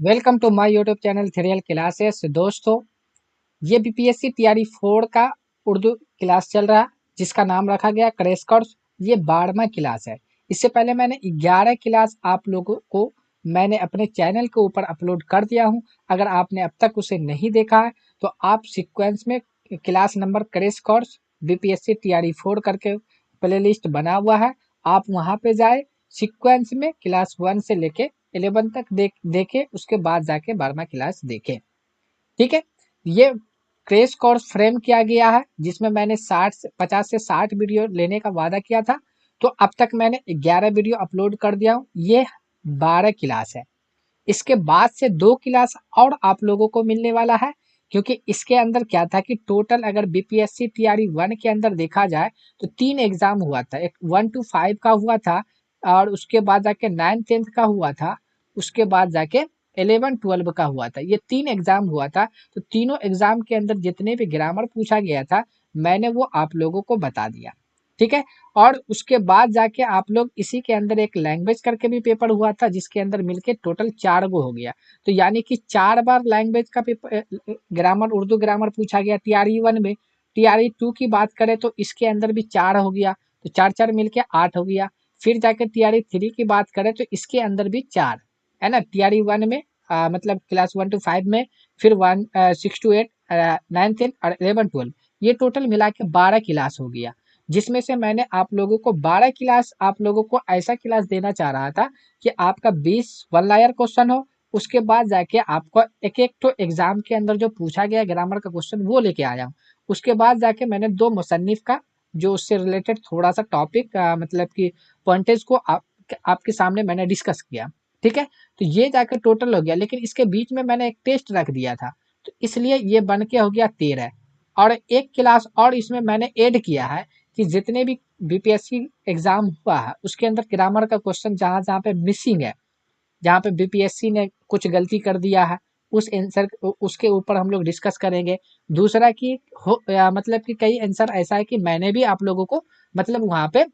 Welcome to my YouTube channel थ्रियल classes. दोस्तों, ये बीपीएससी तैयारी 4 का उर्दू क्लास चल रहा है जिसका नाम रखा गया क्रैश कोर्स। ये 12वां क्लास है। इससे पहले मैंने 11 क्लास आप लोगों को मैंने अपने चैनल के ऊपर अपलोड कर दिया हूं। अगर आपने अब तक उसे नहीं देखा है तो आप सीक्वेंस में class number crash course BPSC तैयारी 4 करके प्लेलिस्ट बना हुआ है, आप वहां पे जाए। सीक्वेंस में क्लास 1 से लेके 11 तक देखे, उसके बाद जाके 12वां क्लास देखे। ठीक है, ये क्रैश कोर्स फ्रेम किया गया है जिसमें मैंने 50 से 60 वीडियो लेने का वादा किया था। तो अब तक मैंने 11 वीडियो अपलोड कर दिया हूँ। ये 12 क्लास है। इसके बाद से 2 क्लास और आप लोगों को मिलने वाला है, क्योंकि इसके अंदर क्या था कि टोटल अगर बीपीएससी तैयारी 1 के अंदर देखा जाए तो 3 एग्जाम हुआ था। एक 1 to 5 का हुआ था, और उसके बाद जाके 9 10 का हुआ था, उसके बाद जाके 11 12 का हुआ था। ये 3 एग्जाम हुआ था। तो तीनों एग्जाम के अंदर जितने भी ग्रामर पूछा गया था मैंने वो आप लोगों को बता दिया। ठीक है, और उसके बाद जाके आप लोग इसी के अंदर एक लैंग्वेज करके भी पेपर हुआ था जिसके अंदर मिलके टोटल 4 गो हो गया। तो यानी कि 4 बार लैंग्वेज का पेपर ग्रामर उर्दू ग्रामर पूछा गया टीआरई 1 में। टीआरई 2 की बात करें तो इसके अंदर भी 4 हो गया, तो 4 4 मिलके 8 हो गया। फिर जाके टीआरई 3 की बात करें तो इसके अंदर भी 4 है ना। टीआरई 1 में मतलब क्लास 1 to 5 में, फिर 6 to 8 9 10 और 11 12, ये टोटल मिला के 12 क्लास हो गया। जिसमें से मैंने आप लोगों को 12 क्लास आप लोगों को ऐसा क्लास देना चाह रहा था कि आपका 20 वन लायर क्वेश्चन हो। उसके बाद जाके आपको एक एक तो एग्जाम के अंदर जो पूछा गया ग्रामर का क्वेश्चन वो लेके आया हूँ। उसके बाद जाके मैंने 2 मुसन्निफ का जो उससे रिलेटेड थोड़ा सा टॉपिक मतलब कि पॉइंटेज को आपके सामने मैंने डिस्कस किया। ठीक है, तो ये जाकर टोटल हो गया, लेकिन इसके बीच में मैंने एक टेस्ट रख दिया था, तो इसलिए ये बन के हो गया 13। और एक क्लास और इसमें मैंने ऐड किया है कि जितने भी बीपीएससी एग्जाम हुआ है उसके अंदर ग्रामर का क्वेश्चन जहां जहां पे मिसिंग है, जहां पे बीपीएससी ने कुछ गलती कर दिया है, उस आंसर उसके ऊपर हम लोग डिस्कस करेंगे। दूसरा कि मतलब कि कई आंसर ऐसा है कि मैंने भी आप लोगों को मतलब वहां पे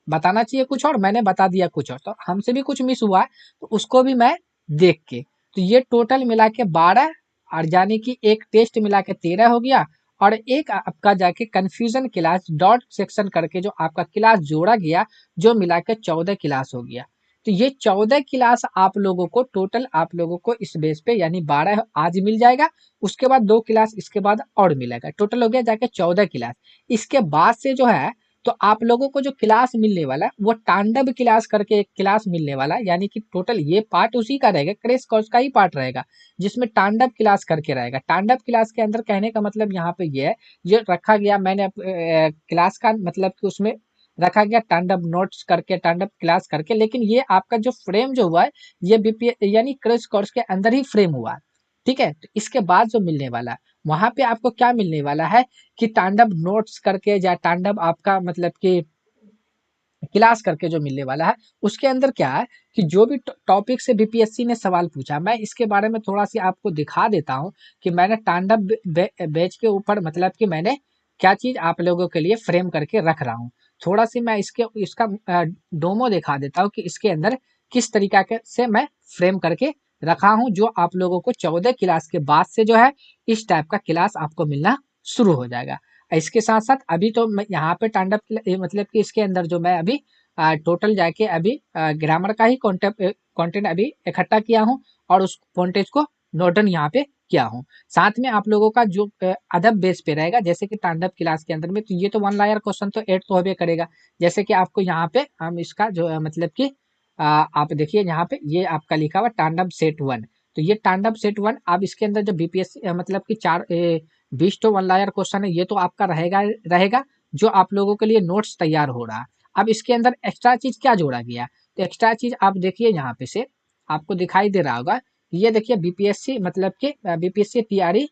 बताना चाहिए कुछ और मैंने बता दिया कुछ और, तो हमसे भी कुछ मिस हुआ है तो उसको भी मैं देख के, तो ये टोटल मिला के 12, और यानी कि एक टेस्ट मिला के 13 हो गया। और एक आपका जाके कंफ्यूजन क्लास डॉट सेक्शन करके जो आपका क्लास जोड़ा गया, जो मिला के 14 क्लास हो गया। तो ये 14 क्लास आप लोगों को टोटल आप लोगों को इस बेस पे यानी 12 आज मिल जाएगा। उसके बाद 2 क्लास इसके बाद और मिलेगा, टोटल हो गया जाके 14 क्लास। इसके बाद से जो है तो आप लोगों को जो क्लास मिलने वाला है वो तांडव क्लास करके एक क्लास मिलने वाला है, यानी कि टोटल ये पार्ट उसी का रहेगा, क्रैश कोर्स का ही पार्ट रहेगा जिसमें तांडव क्लास करके रहेगा। तांडव क्लास के अंदर कहने का मतलब यहाँ पे ये है, ये रखा गया मैंने क्लास का मतलब कि उसमें रखा गया तांडव नोट्स करके, तांडव क्लास करके, लेकिन ये आपका जो फ्रेम जो हुआ है ये बीपी यानी क्रैश कोर्स के अंदर ही फ्रेम हुआ है। ठीक है, तो इसके बाद जो मिलने वाला है वहां पे आपको क्या मिलने वाला है कि तांडव नोट्स करके या तांडव आपका मतलब कि क्लास करके जो मिलने वाला है उसके अंदर क्या है कि जो भी टॉपिक से बीपीएससी ने सवाल पूछा, मैं इसके बारे में थोड़ा सी आपको दिखा देता हूं कि मैंने तांडव बैच के ऊपर मतलब कि मैंने क्या चीज आप लोगों के लिए फ्रेम करके रख रहा हूँ। थोड़ा सी मैं इसका डोमो दिखा देता हूँ कि इसके अंदर किस तरीका के से मैं फ्रेम करके रखा हूँ, जो आप लोगों को 14 क्लास के बाद से जो है इस टाइप का क्लास आपको मिलना शुरू हो जाएगा। इसके साथ साथ अभी तो मैं यहाँ पे तांडव मतलब कि इसके अंदर जो मैं अभी टोटल जाके अभी ग्रामर का ही कंटेंट अभी इकट्ठा किया हूँ, और उस कॉन्टेज को नोट डाउन यहाँ पे किया हूँ। साथ में आप लोगों का जो अदब बेस पे रहेगा, जैसे कि तांडव क्लास के अंदर में तो ये तो वन लायर क्वेश्चन तो एट तो होबे करेगा। जैसे कि आपको यहाँ पे हम इसका जो मतलब कि आप देखिए यहाँ पे ये आपका लिखा हुआ तांडव सेट 1। तो ये तांडव सेट 1 आप इसके अंदर जो बीपीएससी मतलब कि 20 तो वन लायर क्वेश्चन है, ये तो आपका रहेगा रहेगा जो आप लोगों के लिए नोट्स तैयार हो रहा है। अब इसके अंदर एक्स्ट्रा चीज क्या जोड़ा गया, तो एक्स्ट्रा चीज आप देखिए यहाँ पे से आपको दिखाई दे रहा होगा। ये देखिए बीपीएससी मतलब कि BPSC TRE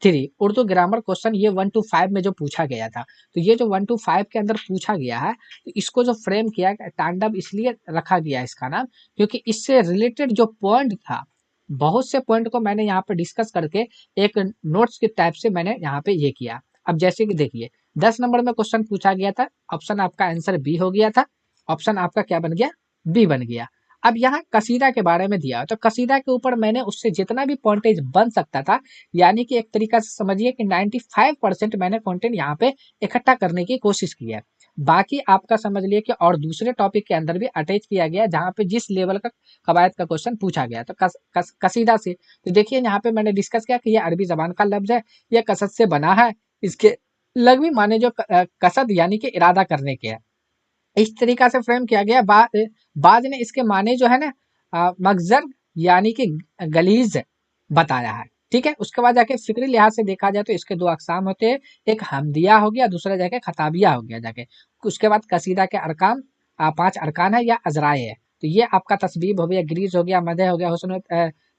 3 Urdu grammar question, ये 1 to 5 में जो पूछा गया था, तो ये जो 1 to 5 के अंदर पूछा गया है, तो इसको जो फ्रेम किया तांडव इसलिए रखा गया इसका नाम, क्योंकि इससे रिलेटेड जो पॉइंट था, बहुत से पॉइंट को मैंने यहाँ पे डिस्कस करके एक नोट्स के टाइप से मैंने यहाँ पे ये किया। अब जैसे कि देखिए 10 नंबर में क्वेश्चन पूछा गया था, ऑप्शन आपका आंसर बी हो गया था, ऑप्शन आपका क्या बन गया, बी बन गया। अब यहाँ कसीदा के बारे में दिया, तो कसीदा के ऊपर मैंने उससे जितना भी पॉइंटेज बन सकता था, यानी कि एक तरीका से समझिए कि 95% मैंने कंटेंट यहाँ पे इकट्ठा करने की कोशिश की है। बाकी आपका समझ लिए कि और दूसरे टॉपिक के अंदर भी अटैच किया गया, जहाँ पे जिस लेवल का कवायद का क्वेश्चन पूछा गया, तो कसीदा से तो देखिए यहाँ पे मैंने डिस्कस किया कि ये अरबी जबान का लफ्ज है, यह कसद से बना है, इसके लगवी माने जो कसद यानी कि इरादा करने के है, इस तरीका से फ्रेम किया गया। बाज ने इसके माने जो है ना मगजर यानी कि गलीज बताया है। ठीक है, उसके बाद जाके फिक्री लिहाज से देखा जाए तो इसके दो अकसाम होते हैं, एक हमदिया हो गया, दूसरा जाके खताबिया हो गया जाके। उसके बाद कसीदा के अरकान 5 अरकान है या अजराए है। तो ये आपका तस्बीब हो गया, ग्रीज हो गया, मदह हो गया, हुस्न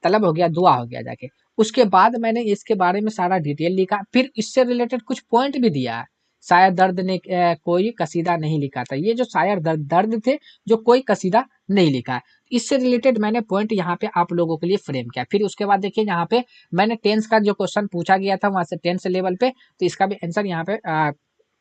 तलब हो गया, दुआ हो गया जाके। उसके बाद मैंने इसके बारे में सारा डिटेल लिखा, फिर इससे रिलेटेड कुछ पॉइंट भी दिया है। शायर दर्द ने कोई कसीदा नहीं लिखा था, ये जो शायर दर्द थे जो कोई कसीदा नहीं लिखा है। इससे रिलेटेड मैंने पॉइंट यहाँ पे आप लोगों के लिए फ्रेम किया। फिर उसके बाद देखिए यहाँ पे मैंने टेंस का जो क्वेश्चन पूछा गया था वहां से टेंस लेवल पे, तो इसका भी आंसर यहाँ पे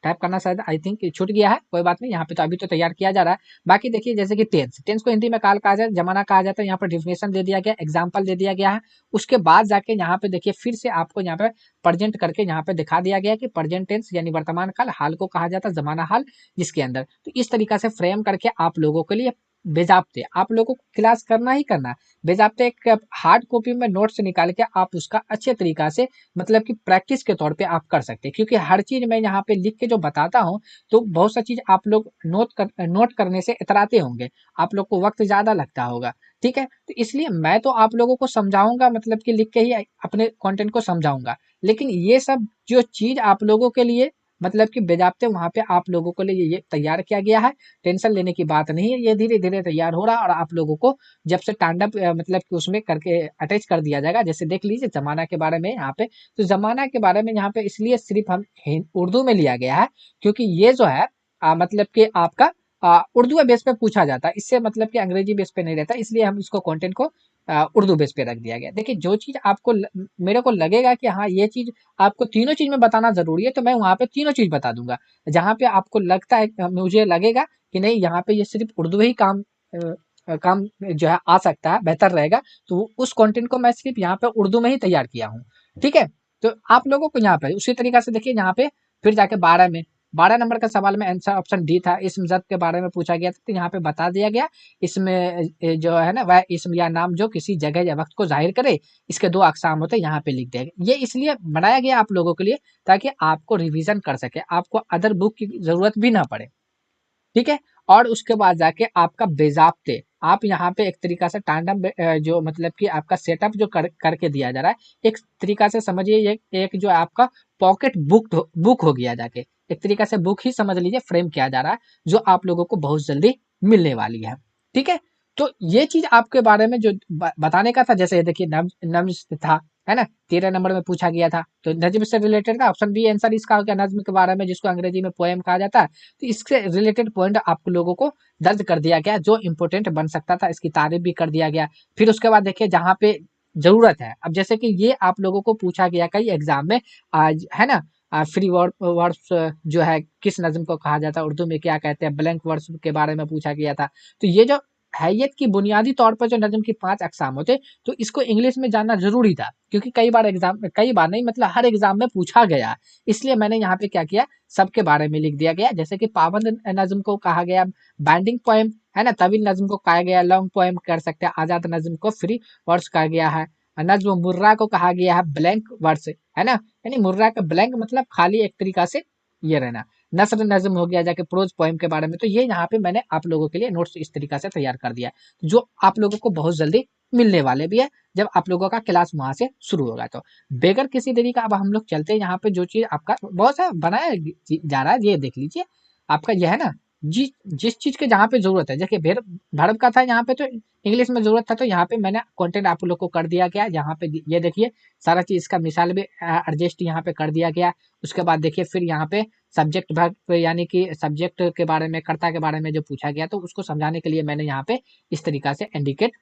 टाइप करना शायद आई थिंक छूट गया है, कोई बात नहीं, यहाँ पे तो अभी तो तैयार किया जा रहा है। बाकी देखिए जैसे कि टेंस टेंस को हिंदी में काल कहा जाए, जमाना कहा जाता है, यहाँ पर डिफिनेशन दे दिया गया, एग्जाम्पल दे दिया गया है। उसके बाद जाके यहाँ पे देखिए फिर से आपको यहाँ पे प्रेजेंट करके यहाँ पे दिखा दिया गया कि प्रेजेंट टेंस यानी वर्तमान काल, हाल को कहा जाता है जमाना हाल, जिसके अंदर तो इस तरीका से फ्रेम करके आप लोगों के लिए बेजाब्ते आप लोगों को क्लास करना ही करना। बेजाब्ते एक हार्ड कॉपी में नोट्स निकाल के आप उसका अच्छे तरीका से मतलब कि प्रैक्टिस के तौर पे आप कर सकते हैं, क्योंकि हर चीज मैं यहाँ पे लिख के जो बताता हूँ तो बहुत सा चीज आप लोग नोट करने से इतराते होंगे, आप लोग को वक्त ज्यादा लगता होगा। ठीक है, तो इसलिए मैं तो आप लोगों को समझाऊंगा, मतलब कि लिख के ही अपने कंटेंट को समझाऊंगा, लेकिन ये सब जो चीज आप लोगों के लिए मतलब कि बेजाब्ते वहां पे आप लोगों के लिए ये तैयार किया गया है। टेंशन लेने की बात नहीं है, ये धीरे धीरे तैयार हो रहा है और आप लोगों को जब से स्टैंडअप मतलब कि उसमें करके अटैच कर दिया जाएगा। जैसे देख लीजिए जमाना के बारे में यहाँ पे, तो जमाना के बारे में यहाँ पे इसलिए सिर्फ हम उर्दू में लिया गया है क्योंकि ये जो है मतलब कि आपका उर्दू बेस पे पूछा जाता है, इससे मतलब कि अंग्रेजी बेस पे नहीं रहता, इसलिए हम इसको कंटेंट को उर्दू बेस पे रख दिया गया। देखिए जो चीज आपको मेरे को लगेगा कि हाँ ये चीज आपको तीनों चीज में बताना जरूरी है, तो मैं वहां पे तीनों चीज बता दूंगा। जहां पे आपको लगता है मुझे लगेगा कि नहीं यहाँ पे ये सिर्फ उर्दू ही काम जो है आ सकता है, बेहतर रहेगा, तो उस कंटेंट को मैं सिर्फ यहाँ पे उर्दू में ही तैयार किया हूँ। ठीक है, तो आप लोगों को यहाँ पे उसी तरीका से देखिए यहाँ पे फिर जाके 12 नंबर का सवाल में आंसर ऑप्शन डी था, इस्म ज़ात के बारे में पूछा गया था, तो यहाँ पे बता दिया गया इसमें जो है ना वह इस्म या नाम जो किसी जगह या वक्त को जाहिर करे, इसके दो अकसाम होते हैं, यहाँ पे लिख दिया गया। ये इसलिए बनाया गया आप लोगों के लिए ताकि आपको रिवीजन कर सके, आपको अदर बुक की जरूरत भी ना पड़े। ठीक है, और उसके बाद जाके आपका बेजाब्ते आप यहाँ पे एक तरीका से टांडम जो मतलब कि आपका सेटअप जो करके दिया जा रहा है, एक तरीका से समझिए ये एक जो आपका पॉकेट बुक हो गया जाके, एक तरीका से बुक ही समझ लीजिए फ्रेम किया जा रहा है, जो आप लोगों को बहुत जल्दी मिलने वाली है। ठीक है, तो ये चीज आपके बारे में जो बताने का था, जैसे देखिए नज्म था, है ना, 13 नंबर में पूछा गया था, तो नज्म से रिलेटेड था, ऑप्शन बी आंसर इसका हो गया, नज्म के बारे में जिसको अंग्रेजी में पोएम कहा जाता है। तो इससे रिलेटेड पॉइंट आप लोगों को दर्ज कर दिया गया जो इंपॉर्टेंट बन सकता था, इसकी तारीफ भी कर दिया गया। फिर उसके बाद देखिए जहाँ पे जरूरत है, अब जैसे कि ये आप लोगों को पूछा गया कई एग्जाम में आज, है ना, फ्री वर्ड्स जो है किस नज्म को कहा जाता है, उर्दू में क्या कहते हैं, ब्लैंक वर्ड्स के बारे में पूछा गया था। तो ये जो हैयत की बुनियादी तौर पर जो नज्म की 5 अकसाम होते, तो इसको इंग्लिश में जानना जरूरी था, क्योंकि कई बार नहीं मतलब हर एग्जाम में पूछा गया, इसलिए मैंने यहाँ पे क्या किया, सबके बारे में लिख दिया गया। जैसे कि पाबंद नज्म को कहा गया बैंडिंग पोएम, है ना, तवील नज्म को कहा गया लॉन्ग पोएम कर सकते हैं, आजाद नज्म को फ्री वर्ड्स कहा गया है, नज्म मुर्रा को कहा गया है ब्लैंक वर्ड्स, है ना, यानी मुर्रा का ब्लैंक मतलब खाली एक तरीका से ये रहना। नस्र नज्म हो गया जाके प्रोज पोएम के बारे में, तो ये यहाँ पे मैंने आप लोगों के लिए नोट्स इस तरीका से तैयार कर दिया, जो आप लोगों को बहुत जल्दी मिलने वाले भी है जब आप लोगों का क्लास वहां से शुरू होगा। तो बेगर किसी देरी का अब हम लोग चलते हैं यहाँ पे, जो चीज आपका बहुत सा बनाया जा रहा है ये देख लीजिए, आपका यह है ना, जिस चीज के जहाँ पे जरूरत है, देखिए भर्ब का था यहाँ पे तो इंग्लिश में जरूरत था, तो यहाँ पे मैंने कंटेंट आप लोग को कर दिया गया, यहाँ पे ये देखिए सारा चीज इसका मिसाल भी एडजस्ट यहाँ पे कर दिया गया। उसके बाद देखिए फिर यहाँ पे सब्जेक्ट वर्ब यानी कि सब्जेक्ट के बारे में, कर्ता के बारे में जो पूछा गया, तो उसको समझाने के लिए मैंने यहाँ पे इस तरीका से इंडिकेट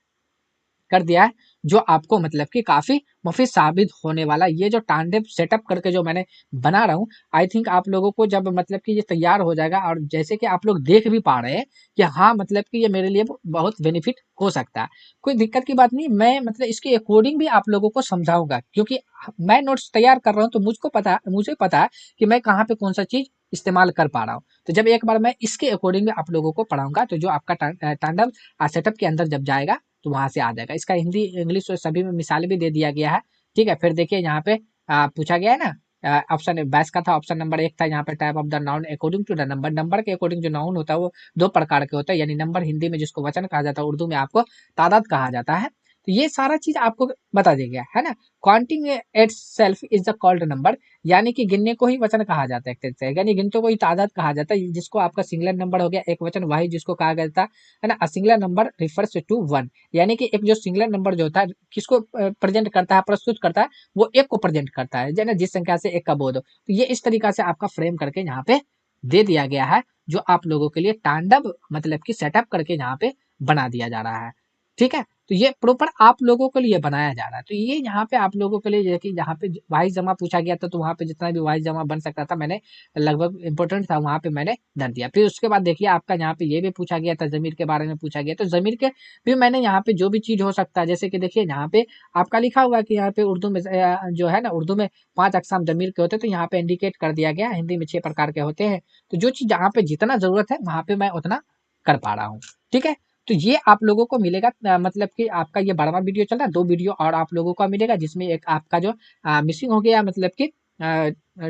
कर दिया है, जो आपको मतलब कि काफी मुफीद साबित होने वाला। ये जो टांडेम सेटअप करके जो मैंने बना रहा हूँ, आई थिंक आप लोगों को जब मतलब कि ये तैयार हो जाएगा, और जैसे कि आप लोग देख भी पा रहे हैं कि हाँ मतलब कि ये मेरे लिए बहुत बेनिफिट हो सकता है, कोई दिक्कत की बात नहीं। मैं मतलब इसके अकॉर्डिंग भी आप लोगों को समझाऊंगा, क्योंकि मैं नोट्स तैयार कर रहा हूँ, तो मुझे पता है कि मैं कहाँ पे कौन सा चीज इस्तेमाल कर पा रहा हूँ। तो जब एक बार मैं इसके अकॉर्डिंग भी आप लोगों को पढ़ाऊंगा, तो जो आपका तांडव सेटअप के अंदर जब जाएगा तो वहां से आ जाएगा। इसका हिंदी इंग्लिश और सभी में मिसाल भी दे दिया गया है। ठीक है, फिर देखिए यहाँ पे पूछा गया है ना, ऑप्शन 22 का था, ऑप्शन नंबर 1 था यहाँ पे, type of the noun according to the number. Number के अकॉर्डिंग जो नाउन होता है वो दो प्रकार के होता है, यानी नंबर हिंदी में जिसको वचन कहा जाता है, उर्दू में आपको तादाद कहा जाता है। तो ये सारा चीज आपको बता दिया गया है ना। Counting it self is the called number, यानी कि गिनने को ही वचन कहा जाता है एक तरीके से, यानी गिनते को ही तादाद कहा जाता है, जिसको आपका सिंगुलर नंबर हो गया एक वचन, वही जिसको कहा गया था है ना। Singular number refers to one, यानी कि एक जो सिंगुलर नंबर जो होता है किसको प्रेजेंट करता है, प्रस्तुत करता है, वो एक को प्रेजेंट करता है, ना जिस संख्या से एक का बोध हो। तो ये इस तरीका से आपका फ्रेम करके यहाँ पे दे दिया गया है, जो आप लोगों के लिए तांडव मतलब कि सेटअप करके यहाँ पे बना दिया जा रहा है। ठीक है, तो ये प्रॉपर आप लोगों के लिए बनाया जा रहा है। तो ये यहाँ पे आप लोगों के लिए, जैसे कि यहाँ पे वाइज जमा पूछा गया था, तो वहां पे जितना भी वाइज जमा बन सकता था मैंने लगभग इंपॉर्टेंट था वहां पे मैंने धर दिया। फिर उसके बाद देखिए आपका यहाँ पे ये भी पूछा गया था, जमीर के बारे में पूछा गया, तो जमीर के भी मैंने यहाँ पे जो भी चीज हो सकता है, जैसे कि देखिए यहाँ पे आपका लिखा हुआ कि यहाँ पे उर्दू में जो है ना, उर्दू में 5 अकसाम जमीर के होते हैं, तो यहाँ पे इंडिकेट कर दिया गया, हिंदी में 6 प्रकार के होते हैं। तो जो चीज जहाँ पे जितना जरूरत है वहां पे मैं उतना कर पा रहा हूँ। ठीक है, तो ये आप लोगों को मिलेगा, मतलब कि आपका ये 12वां वीडियो चल रहा है, 2 वीडियो और आप लोगों को मिलेगा, जिसमें एक आपका जो मिसिंग हो गया, मतलब कि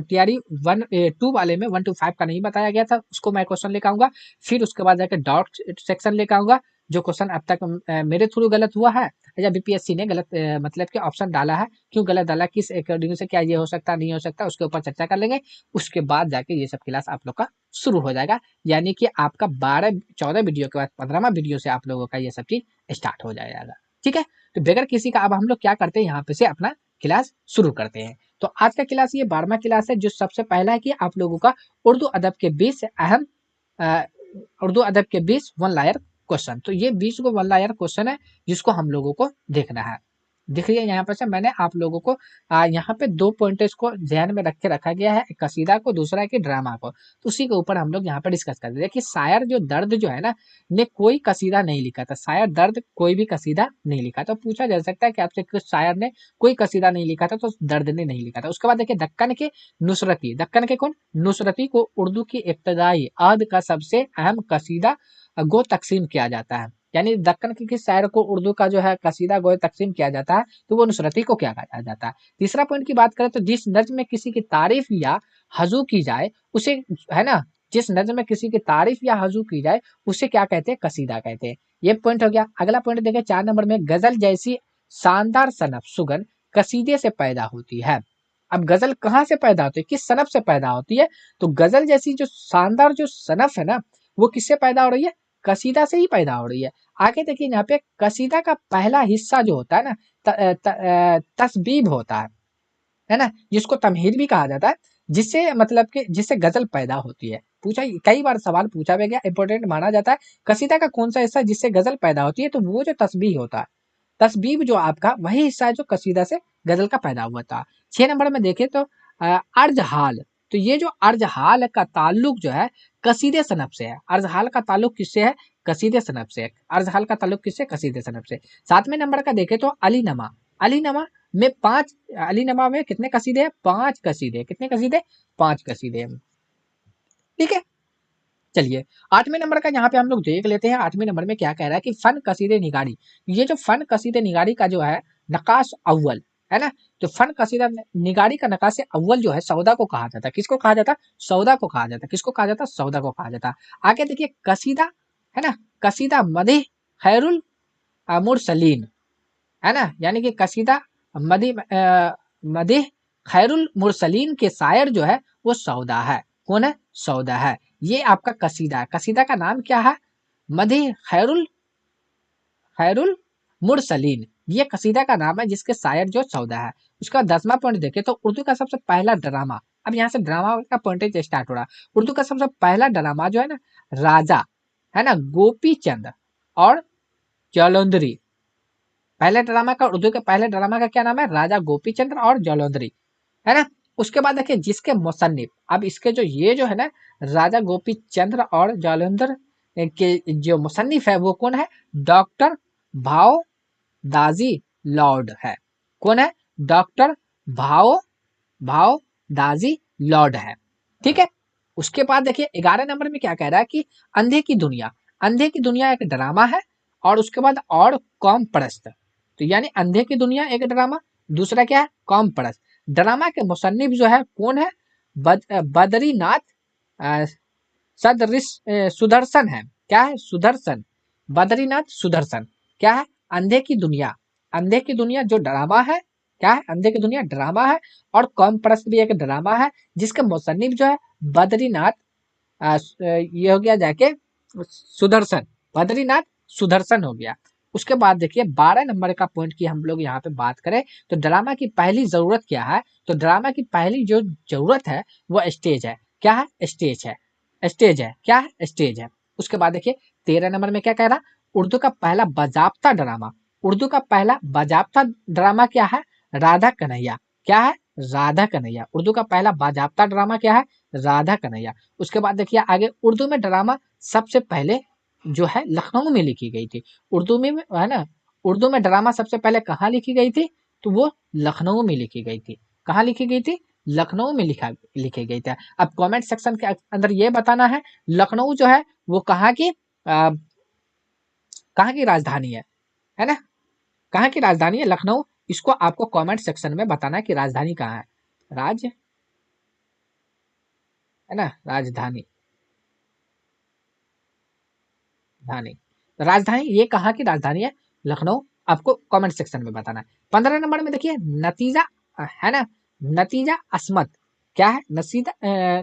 टीआरई 1 2 वाले में 1 to 5 का नहीं बताया गया था, उसको मैं क्वेश्चन लेकर आऊंगा। फिर उसके बाद जाकर डॉट सेक्शन लेकर आऊंगा, जो क्वेश्चन अब तक मेरे थ्रू गलत हुआ है, या बीपीएससी ने गलत मतलब कि ऑप्शन डाला है, क्यों गलत डाला, किस अकॉर्डिंग से, क्या ये हो सकता नहीं हो सकता, उसके ऊपर चर्चा कर लेंगे। उसके बाद जाके ये सब क्लास आप लोग का शुरू हो जाएगा, यानी कि आपका 12 14 वीडियो के बाद 15वां वीडियो से आप लोगों का ये सब चीज स्टार्ट हो जाएगा। ठीक है, तो बगैर किसी का अब हम लोग क्या करते हैं, यहाँ पे से अपना क्लास शुरू करते हैं। तो आज का क्लास ये 12वां क्लास है, जो सबसे पहला है कि आप लोगों का उर्दू अदब के 20 अहम अ, उर्दू अदब के 20 वन लायर क्वेश्चन। तो ये 20 को वन लायर क्वेश्चन है, जिसको हम लोगों को देखना है। देखिए यहाँ पर से मैंने आप लोगों को यहाँ पे 2 पॉइंटर्स को ध्यान में रख के रखा गया है, एक कसीदा को, दूसरा है कि ड्रामा को। तो उसी के ऊपर हम लोग यहाँ पे डिस्कस करते हैं। देखिए शायर जो दर्द जो है ना, ने कोई कसीदा नहीं लिखा था, शायर दर्द कोई भी कसीदा नहीं लिखा। तो पूछा जा सकता है कि आपसे कुछ शायर ने कोई कसीदा नहीं लिखा था, तो दर्द ने नहीं लिखा था। उसके बाद देखिए दक्कन के नुसरती, दक्कन के कौन, नुसरती को उर्दू की इब्तदाई आद का सबसे अहम कसीदा गो तकसीम किया जाता है, यानी दक्कन के किस शायर को उर्दू का जो है कसीदा गो तकसीम किया जाता है, तो वो नुसरती को क्या कहा जाता है। तीसरा पॉइंट की बात करें तो जिस नज्म में किसी की तारीफ या हजू की जाए उसे, है ना, जिस नज्म में किसी की तारीफ या हजू की जाए उसे क्या कहते हैं, कसीदा कहते हैं। ये पॉइंट हो गया। अगला पॉइंट देखें 4 नंबर में, गजल जैसी शानदार सनफ सुगन कसीदे से पैदा होती है। अब गजल कहाँ से पैदा होती है, किस सनफ से पैदा होती है, तो गजल जैसी जो शानदार जो सनफ है ना, वो किससे पैदा हो रही है, कसीदा से ही पैदा हो रही है। आगे देखिए यहाँ पे कसीदा का पहला हिस्सा जो होता है ना, तस्बीब होता है ना, जिसको तमहीद भी कहा जाता है, जिससे मतलब कि जिससे गजल पैदा होती है। पूछा कई बार सवाल पूछा भी गया, इंपॉर्टेंट माना जाता है, कसीदा का कौन सा हिस्सा जिससे गजल पैदा होती है, तो वो जो तस्बीह होता है, तस्बीब जो आपका वही हिस्सा है जो कसीदा से गजल का पैदा हुआ था। 6 नंबर में देखें तो अर्ज हाल, तो ये जो अर्ज हाल का ताल्लुक जो है कसीदे सनफ से है। अर्ज हाल का ताल्लुक किससे है, कसीदे सनफ से। अर्ज हाल का ताल्लुक किससे, कसीदे सनफ से। 7वें नंबर का देखें तो अली नमा, अली नमा में 5, अली नमा में कितने कसीदे हैं, 5 कसीदे, कितने कसीदे, 5 कसीदे। ठीक है, चलिए 8वें नंबर का यहाँ पे हम लोग देख लेते हैं। 8वें नंबर में क्या कह रहा है कि फन कसीदे निगारी, ये जो फन कसीदे निगारी का जो है नकाश अव्वल है ना, तो फन कसीदा निगारी का नकाश अव्वल जो है सौदा को कहा जाता है। किसको कहा जाता है, सौदा को कहा जाता है। किसको कहा जाता है, सौदा को कहा जाता है। आगे देखिए कसीदा है ना, कसीदा मदह खैरुल मुरसलीन है ना, यानी कि कसीदा मदह खैरुल मुरसलीन के शायर जो है वो सौदा है। कौन है, सौदा है। ये आपका कसीदा है, कसीदा का नाम क्या है, मदह खैरुल मुरसलीन, ये कसीदा का नाम है, जिसके शायर जो सौदा है। उसका 10वां पॉइंट देखे तो उर्दू का सबसे पहला ड्रामा, अब यहाँ से ड्रामा का पॉइंटेज स्टार्ट हो रहा है। उर्दू का सबसे पहला ड्रामा जो है ना, राजा है ना, गोपी चंद और जालंधरी पहले ड्रामा का, उर्दू के पहले ड्रामा का क्या नाम है? राजा गोपीचंद्र और जालंधरी, है ना। उसके बाद देखिए जिसके मुसन्निफ, अब इसके जो ये जो है ना राजा गोपी चंद्र और जालंधर के जो मुसन्निफ है वो कौन है? डॉक्टर भाव दाजी लॉर्ड है। कौन है? डॉक्टर भाव भाव दाजी लॉर्ड है। ठीक है। उसके बाद देखिए 11 नंबर में क्या कह रहा है कि अंधे की दुनिया, अंधे की दुनिया एक ड्रामा है, और उसके बाद और कौम परस्त, तो यानी अंधे की दुनिया एक ड्रामा, दूसरा क्या है? कौम परस्त। ड्रामा के मुसन्निफ जो है कौन है? बद्रीनाथ अ, सुदर्शन है। क्या है? सुदर्शन, बद्रीनाथ सुदर्शन। क्या है? अंधे की दुनिया, अंधे की दुनिया जो ड्रामा है, क्या है? अंधे की दुनिया ड्रामा है, और कौम परस्त भी एक ड्रामा है, जिसके मुसन्निफ जो है बद्रीनाथ ये हो गया जाके सुदर्शन, बद्रीनाथ सुदर्शन हो गया। उसके बाद देखिए 12 नंबर का पॉइंट की हम लोग यहाँ पे बात करें तो ड्रामा की पहली जरूरत क्या है? तो ड्रामा की पहली जो जरूरत है वो स्टेज है। क्या है? स्टेज है, स्टेज है। क्या है? स्टेज है। उसके बाद देखिए 13 नंबर में क्या कह रहा? उर्दू का पहला बाजाबता ड्रामा, उर्दू का पहला बाजाबता ड्रामा क्या है? राधा कन्हैया। क्या है? राधा कन्हैया। उर्दू का पहला बाजाबता ड्रामा क्या है? राधा कन्हैया। उसके बाद देखिए आगे उर्दू में ड्रामा सबसे पहले जो है लखनऊ में लिखी गई थी। उर्दू में है ना, उर्दू में ड्रामा सबसे पहले कहाँ लिखी गई थी? तो वो लखनऊ में लिखी गई थी। कहाँ लिखी गई थी? लखनऊ में लिखी गई थी। अब कमेंट सेक्शन के अंदर ये बताना है लखनऊ जो है वो कहाँ की राजधानी है ना, कहाँ की राजधानी है लखनऊ। इसको आपको कमेंट सेक्शन में बताना है कि राजधानी कहाँ है। राज है ना, राजधानी, राजधानी, राजधानी ये कहाँ की राजधानी है? लखनऊ। आपको कमेंट सेक्शन में बताना है। 15 नंबर में देखिए नतीजा है ना, नतीजा अस्मत। क्या है?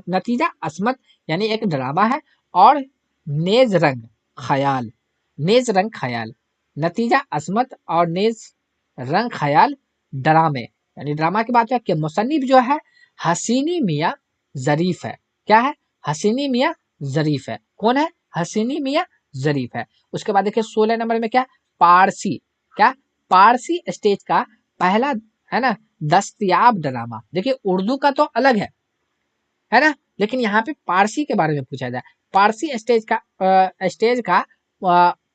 नतीजा अस्मत यानी एक ड्रामा है, और नेज रंग ख्याल, नेज रंग ख्याल, नतीजा अस्मत और नेज रंग ख्याल ड्रामे, यानी ड्रामा की बात है कि मुसन्निफ जो है हसीनी मियाँ जरीफ है। क्या है? हसीनी मियाँ जरीफ है। कौन है? हसीनी मियाँ जरीफ है। उसके बाद देखिए 16 नंबर में क्या? पारसी। क्या? पारसी स्टेज का पहला है ना दस्तयाब ड्रामा। देखिए उर्दू का तो अलग है ना, लेकिन यहाँ पे पारसी के बारे में पूछा जाए। पारसी स्टेज का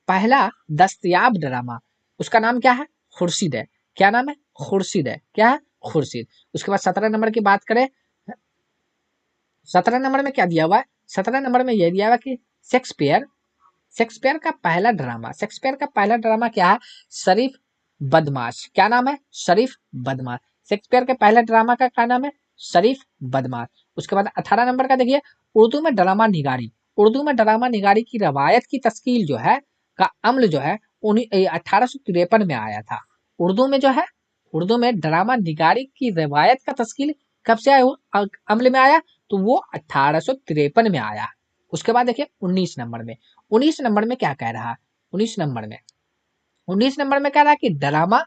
पहला दस्तयाब ड्रामा, उसका नाम क्या है? खुर्शीद है। क्या नाम है? खुर्शीद है। क्या है? खुर्शीद। उसके बाद 17 नंबर की बात करें, 17 नंबर में क्या दिया हुआ है? 17 नंबर में यह दिया हुआ कि शेक्सपियर, शेक्सपियर का पहला ड्रामा, शेक्सपियर का पहला ड्रामा क्या है? शरीफ बदमाश। क्या नाम है? शरीफ बदमाश। शेक्सपियर के पहले ड्रामा का क्या नाम है? शरीफ बदमाश। उसके बाद 18 नंबर का देखिए उर्दू में ड्रामा निगारी, उर्दू में ड्रामा निगारी की रवायत की तस्कील जो है का अमल जो है 1853 में आया था। उर्दू में जो है, उर्दू में ड्रामा निगारी की रवायत का तस्कील कब से अमल में आया? तो वो 1853 में आया। उसके बाद देखिए 19 नंबर में, 19 नंबर में क्या कह रहा है? 19 नंबर में, 19 नंबर में कह रहा है कि ड्रामा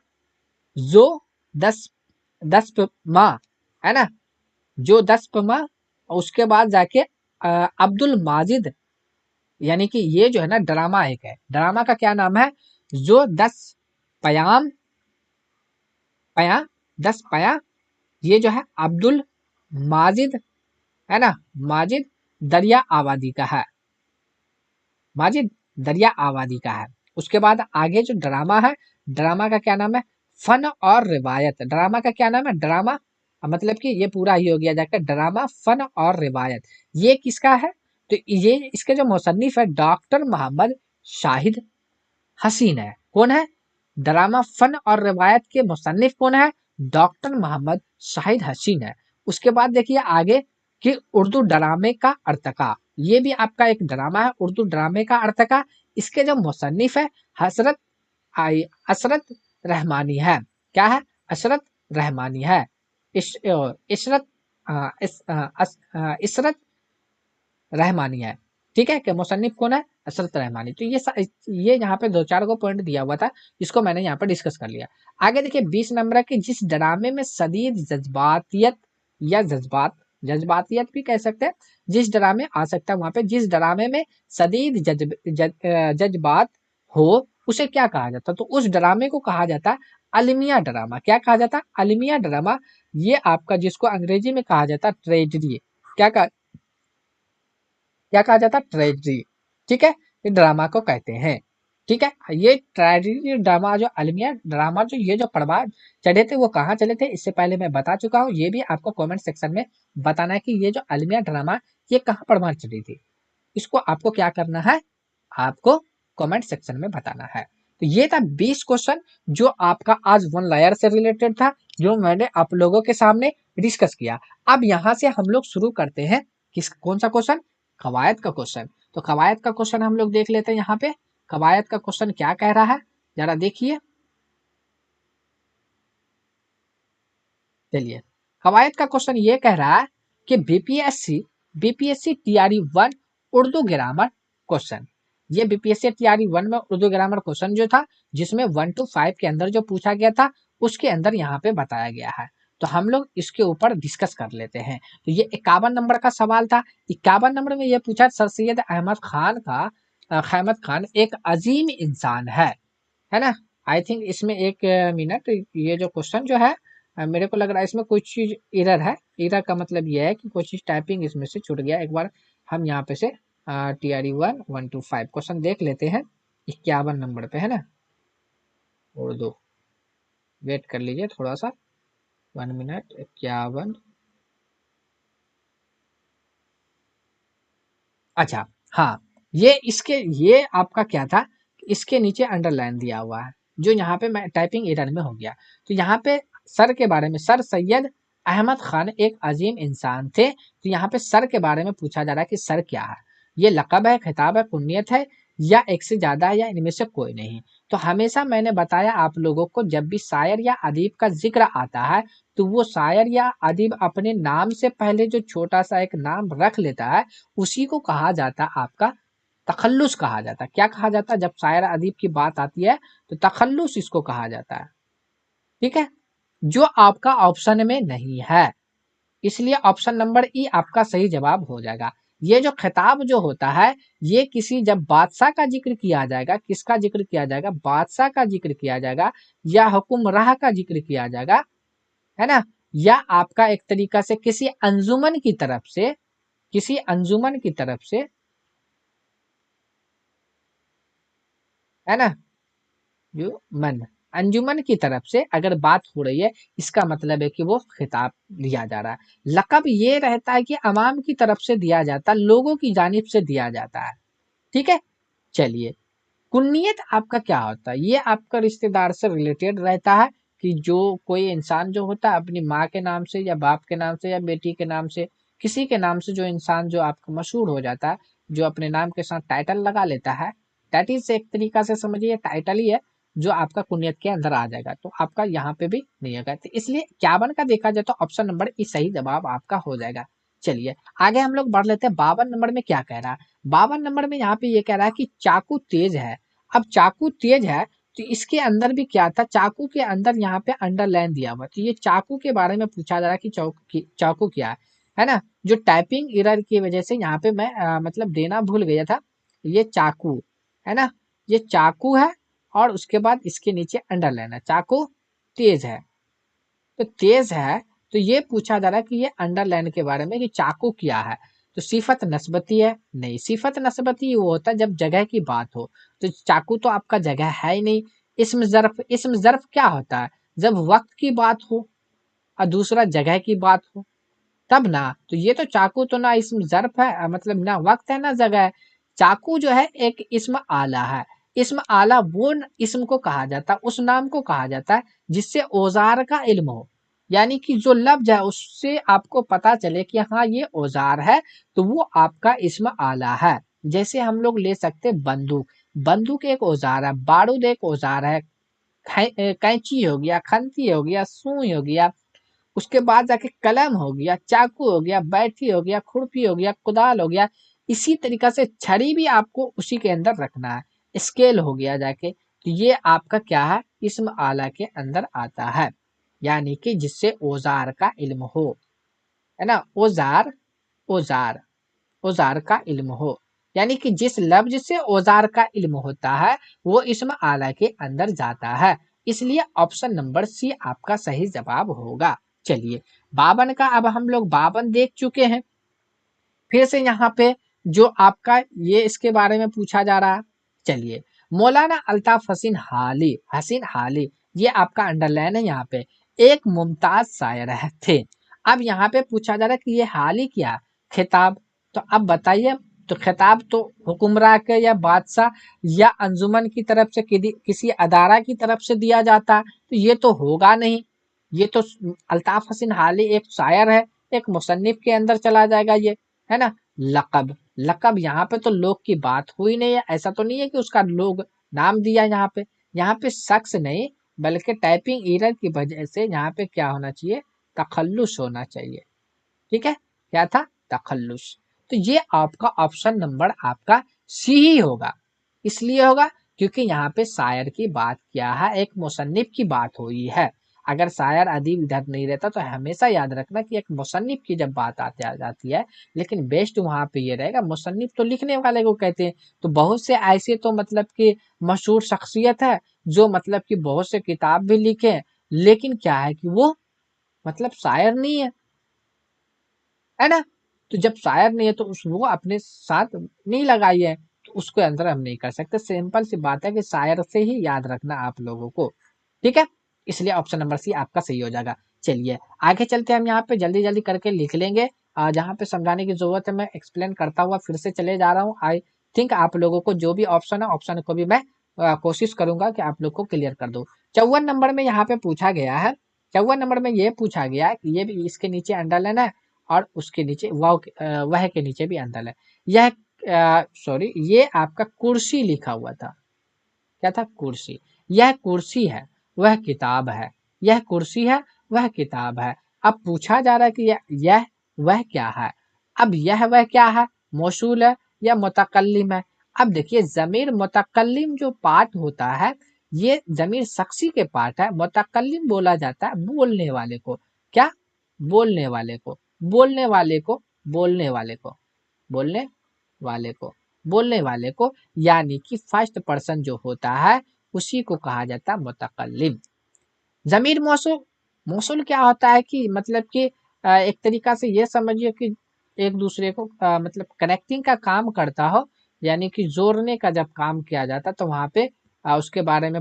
जो दस दस माह है ना, जो 10 माह, उसके बाद जाके अब्दुल माजिद, यानी कि ये जो है ना ड्रामा एक है, ड्रामा का क्या नाम है? जो 10 पयाम, पया 10 पया, ये जो है अब्दुल माजिद है ना, माजिद दरिया आबादी का है, माजिद दरिया आबादी का है। उसके बाद आगे जो ड्रामा है, ड्रामा का क्या नाम है? फन और रिवायत। ड्रामा का क्या नाम है? ड्रामा मतलब कि ये पूरा ही हो गया जाकर ड्रामा फन और रिवायत। ये किसका है? तो ये इसके जो मुसन्निफ है डॉक्टर मोहम्मद शाहिद हसीन है। कौन है? ड्रामा फन और रिवायत के मुसन्निफ कौन है? डॉक्टर मोहम्मद शाहिद हसीन है। उसके बाद देखिए आगे कि उर्दू ड्रामे का अर्तका, ये भी आपका एक ड्रामा है, उर्दू ड्रामे का अर्तका। इसके जो मुसन्निफ है हसरत आई असरत रहमानी है। क्या है? असरत रहमानी है। इशरत इसरत रहमानी है। ठीक है, कि मुसन्निफ कौन है? असरत रहमानी। तो ये यहाँ पे दो चार को पॉइंट दिया हुआ था, इसको मैंने यहाँ पर डिस्कस कर लिया। आगे देखिए 20 नंबर के, जिस ड्रामे में शदीद जज्बातियत या जज्बातियत भी कह सकते हैं, जिस ड्रामे आ सकता है वहां पे, जिस ड्रामे में शदीद जज्बात हो उसे क्या कहा जाता? तो उस ड्रामे को कहा जाता अलमिया ड्रामा। क्या कहा जाता? अलमिया ड्रामा। ये आपका जिसको अंग्रेजी में कहा जाता ट्रेजेडी। क्या कहा क्या कहा जाता? ट्रेजेडी। ठीक है, ये ड्रामा को कहते हैं। ठीक है, ये ट्रेजेडी ड्रामा जो अलमिया ड्रामा जो ये जो प्रभाव चढ़े थे वो कहाँ चले थे, इससे पहले मैं बता चुका हूँ। ये भी आपको कमेंट सेक्शन में बताना है कि ये जो अलमिया ड्रामा ये कहाँ प्रभाव चढ़ी थी। इसको आपको क्या करना है, आपको कमेंट सेक्शन में बताना है। तो ये था 20 क्वेश्चन जो आपका आज वन लायर से रिलेटेड था, जो मैंने आप लोगों के सामने डिस्कस किया। अब यहाँ से हम लोग शुरू करते हैं कौन सा क्वेश्चन? कवायद का क्वेश्चन। तो कवायद का क्वेश्चन हम लोग देख लेते हैं। यहाँ पे कवायद का क्वेश्चन क्या कह रहा है, जरा देखिए। चलिए, कवायद का क्वेश्चन ये कह रहा है कि BPSC TRE 1 Urdu grammar question. ये बीपीएससी टीआरई 1 में उर्दू ग्रामर क्वेश्चन जो था, जिसमें 1 to 5 के अंदर जो पूछा गया था, उसके अंदर यहाँ पे बताया गया है। तो हम लोग इसके ऊपर डिस्कस कर लेते हैं। तो ये 51 नंबर का सवाल था। 51 नंबर में ये पूछा सर सैयद अहमद खान का अहमद खान एक अजीम इंसान है ना। आई थिंक इसमें एक मिनट, ये जो क्वेश्चन जो है मेरे को लग रहा है इसमें कुछ चीज एरर है। एरर का मतलब यह है कि कुछ चीज टाइपिंग इसमें से छूट गया। एक बार हम यहाँ पे से टीआरई 1 1 to 5 क्वेश्चन देख लेते हैं। 51 नंबर पे है ना, उर्दू। वेट कर लीजिए थोड़ा सा, 1 मिनट। 51। अच्छा, हाँ, ये आपका क्या था, इसके नीचे अंडरलाइन दिया हुआ है, जो यहाँ पे मैं टाइपिंग एरर में हो गया। तो यहाँ पे सर के बारे में, सर सैयद अहमद खान एक अजीम इंसान थे। तो यहाँ पे सर के बारे में पूछा जा रहा है कि सर क्या है, ये लक़ब है, खिताब है, कुन्नियत है, या एक से ज्यादा है, या इनमें से कोई नहीं। तो हमेशा मैंने बताया आप लोगों को, जब भी शायर या अदीब का जिक्र आता है, तो वो शायर या अदीब अपने नाम से पहले जो छोटा सा एक नाम रख लेता है, उसी को कहा जाता है आपका तखल्लुस कहा जाता है। क्या कहा जाता है? जब शायर अदीब की बात आती है तो तखल्लुस इसको कहा जाता है। ठीक है, जो आपका ऑप्शन में नहीं है, इसलिए ऑप्शन नंबर ई आपका सही जवाब हो जाएगा। ये जो खिताब जो होता है, ये किसी जब बादशाह का जिक्र किया जाएगा, किसका जिक्र किया जाएगा? बादशाह का जिक्र किया जाएगा, या हुक्मराह का जिक्र किया जाएगा, है ना, या आपका एक तरीका से किसी अंजुमन की तरफ से, किसी अंजुमन की तरफ से, है ना, जो मन अंजुमन की तरफ से अगर बात हो रही है, इसका मतलब है कि वो खिताब दिया जा रहा है। लक़ब ये रहता है कि अवाम की तरफ से दिया जाता है, लोगों की जानिब से दिया जाता है। ठीक है, चलिए, कुन्नियत आपका क्या होता है? ये आपका रिश्तेदार से रिलेटेड रहता है, कि जो कोई इंसान जो होता है अपनी माँ के नाम से या बाप के नाम से या बेटी के नाम से, किसी के नाम से जो इंसान जो आपका मशहूर हो जाता है, जो अपने नाम के साथ टाइटल लगा लेता है, दैट इज एक तरीका से समझिए टाइटल ही है, जो आपका कुनियत के अंदर आ जाएगा। तो आपका यहाँ पे भी नहीं आएगा। तो इसलिए 51 का देखा जाए तो ऑप्शन नंबर ई सही जवाब आपका हो जाएगा। चलिए, आगे हम लोग बढ़ लेते हैं। 52 नंबर में क्या कह रहा है? 52 नंबर में यहाँ पे ये कह रहा है कि चाकू तेज है। अब चाकू तेज है, तो इसके अंदर भी क्या था, चाकू के अंदर यहाँ पे अंडरलाइन दिया हुआ। तो ये चाकू के बारे में पूछा जा रहा है कि चाकू क्या है ना। जो टाइपिंग एरर की वजह से यहाँ पे मैं मतलब देना भूल गया था। ये चाकू है ना, ये चाकू है, और उसके बाद इसके नीचे अंडरलाइन है। चाकू तेज है, तो तेज है, तो ये पूछा जा रहा है कि ये अंडरलाइन के बारे में कि चाकू क्या है। तो सिफत नस्बती है? नहीं, सिफत नस्बती वो होता है जब जगह की बात हो। तो चाकू तो आपका जगह है ही नहीं। इसम ज़र्फ क्या होता है? जब वक्त की बात हो और दूसरा जगह की बात हो, तब ना। तो ये तो चाकू तो ना इसम ज़र्फ है, मतलब ना वक्त है ना जगह है। चाकू जो है एक इसम आला है। इसम आला वो इसम को कहा जाता है, उस नाम को कहा जाता है जिससे औजार का इल्म हो। यानी कि जो लफ्ज है उससे आपको पता चले कि हाँ ये औजार है, तो वो आपका इसम आला है। जैसे हम लोग ले सकते हैं बंदूक। बंदूक एक औजार है, बारूद एक औजार है, कैंची हो गया, खंती हो गया, सुई हो गया, उसके बाद जाके कलम हो गया, चाकू हो गया, बैठी हो गया, खुरपी हो गया, कुदाल हो गया। इसी तरीका से छड़ी भी आपको उसी के अंदर रखना है। स्केल हो गया जाके, तो ये आपका क्या है, इस्म आला के अंदर आता है। यानी कि जिससे औजार का इल्म हो, है ना, औजार, औजार, औजार का इल्म हो। यानी कि जिस लफ्ज से औजार का इल्म होता है वो इस्म आला के अंदर जाता है, इसलिए ऑप्शन नंबर सी आपका सही जवाब होगा। चलिए 52 का अब हम लोग 52 देख चुके हैं। फिर से यहाँ पे जो आपका ये इसके बारे में पूछा जा रहा है। चलिए मौलाना अल्ताफ हसीन हाली ये आपका अंडरलाइन है यहाँ पे, एक मुमताज शायर है थे। अब यहाँ पे पूछा जा रहा है कि ये हाली क्या खिताब, तो अब बताइए, तो खिताब तो हुक्मरान के या बादशाह या अंजुमन की तरफ से किसी अदारा की तरफ से दिया जाता है, तो ये तो होगा नहीं। ये तो अल्ताफ हसीन हाली एक शायर है, एक मुसन्निफ के अंदर चला जाएगा ये, है ना। लकब, लकब यहाँ पे तो लोग की बात हुई नहीं है, ऐसा तो नहीं है कि उसका लोग नाम दिया यहाँ पे। यहाँ पे शख्स नहीं बल्कि टाइपिंग एरर की वजह से यहाँ पे क्या होना चाहिए, तखल्लुस होना चाहिए। ठीक है, क्या था, तखल्लुस। तो ये आपका ऑप्शन नंबर आपका सी ही होगा। इसलिए होगा क्योंकि यहाँ पे शायर की बात किया है, एक मुसन्निफ की बात हुई है। अगर शायर अदीब इधर नहीं रहता तो हमेशा याद रखना कि एक मुसन्निफ की जब बात आती आ जाती है, लेकिन बेस्ट वहां पे ये रहेगा, मुसन्निफ तो लिखने वाले को कहते हैं। तो बहुत से ऐसे तो मतलब कि मशहूर शख्सियत है जो मतलब कि बहुत से किताब भी लिखे, लेकिन क्या है कि वो मतलब शायर नहीं है ना। तो जब शायर नहीं है तो उस वो अपने साथ नहीं लगाई है, तो उसको अंदर हम नहीं कर सकते। सिंपल सी बात है कि शायर से ही याद रखना आप लोगों को। ठीक है, इसलिए ऑप्शन नंबर सी आपका सही हो जाएगा। चलिए आगे चलते हैं, हम यहाँ पे जल्दी जल्दी करके लिख लेंगे। जहाँ पे समझाने की जरूरत है मैं एक्सप्लेन करता हुआ फिर से चले जा रहा हूँ। आई थिंक आप लोगों को जो भी ऑप्शन है, ऑप्शन को भी मैं कोशिश करूंगा कि आप लोग को क्लियर कर दूं। 54 नंबर में यहाँ पे पूछा गया है, 54 नंबर में ये पूछा गया है कि ये भी इसके नीचे अंडरलाइन है और उसके नीचे वह के नीचे भी अंदर है। यह सॉरी ये आपका कुर्सी लिखा हुआ था, क्या था, कुर्सी। यह कुर्सी है वह किताब है, यह कुर्सी है वह किताब है। अब पूछा जा रहा है कि यह वह क्या है। अब यह वह क्या है, मौसूल है या मुतकल्लिम है। अब देखिए जमीर मुतकल्लिम जो पार्ट होता है, ये जमीर शख्सी के पार्ट है। मुतकल्लिम बोला जाता है बोलने वाले को, क्या, बोलने वाले को, बोलने वाले को, बोलने वाले को, बोलने वाले को, बोलने वाले को, यानी कि फर्स्ट पर्सन जो होता है उसी को कहा जाता है मुतकल्लिम। जमीर मौसूल, मौसूल क्या होता है कि मतलब कि एक तरीका से ये समझिए कि एक दूसरे को मतलब कनेक्टिंग का काम करता हो, यानी कि जोड़ने का जब काम किया जाता तो वहां पे उसके बारे में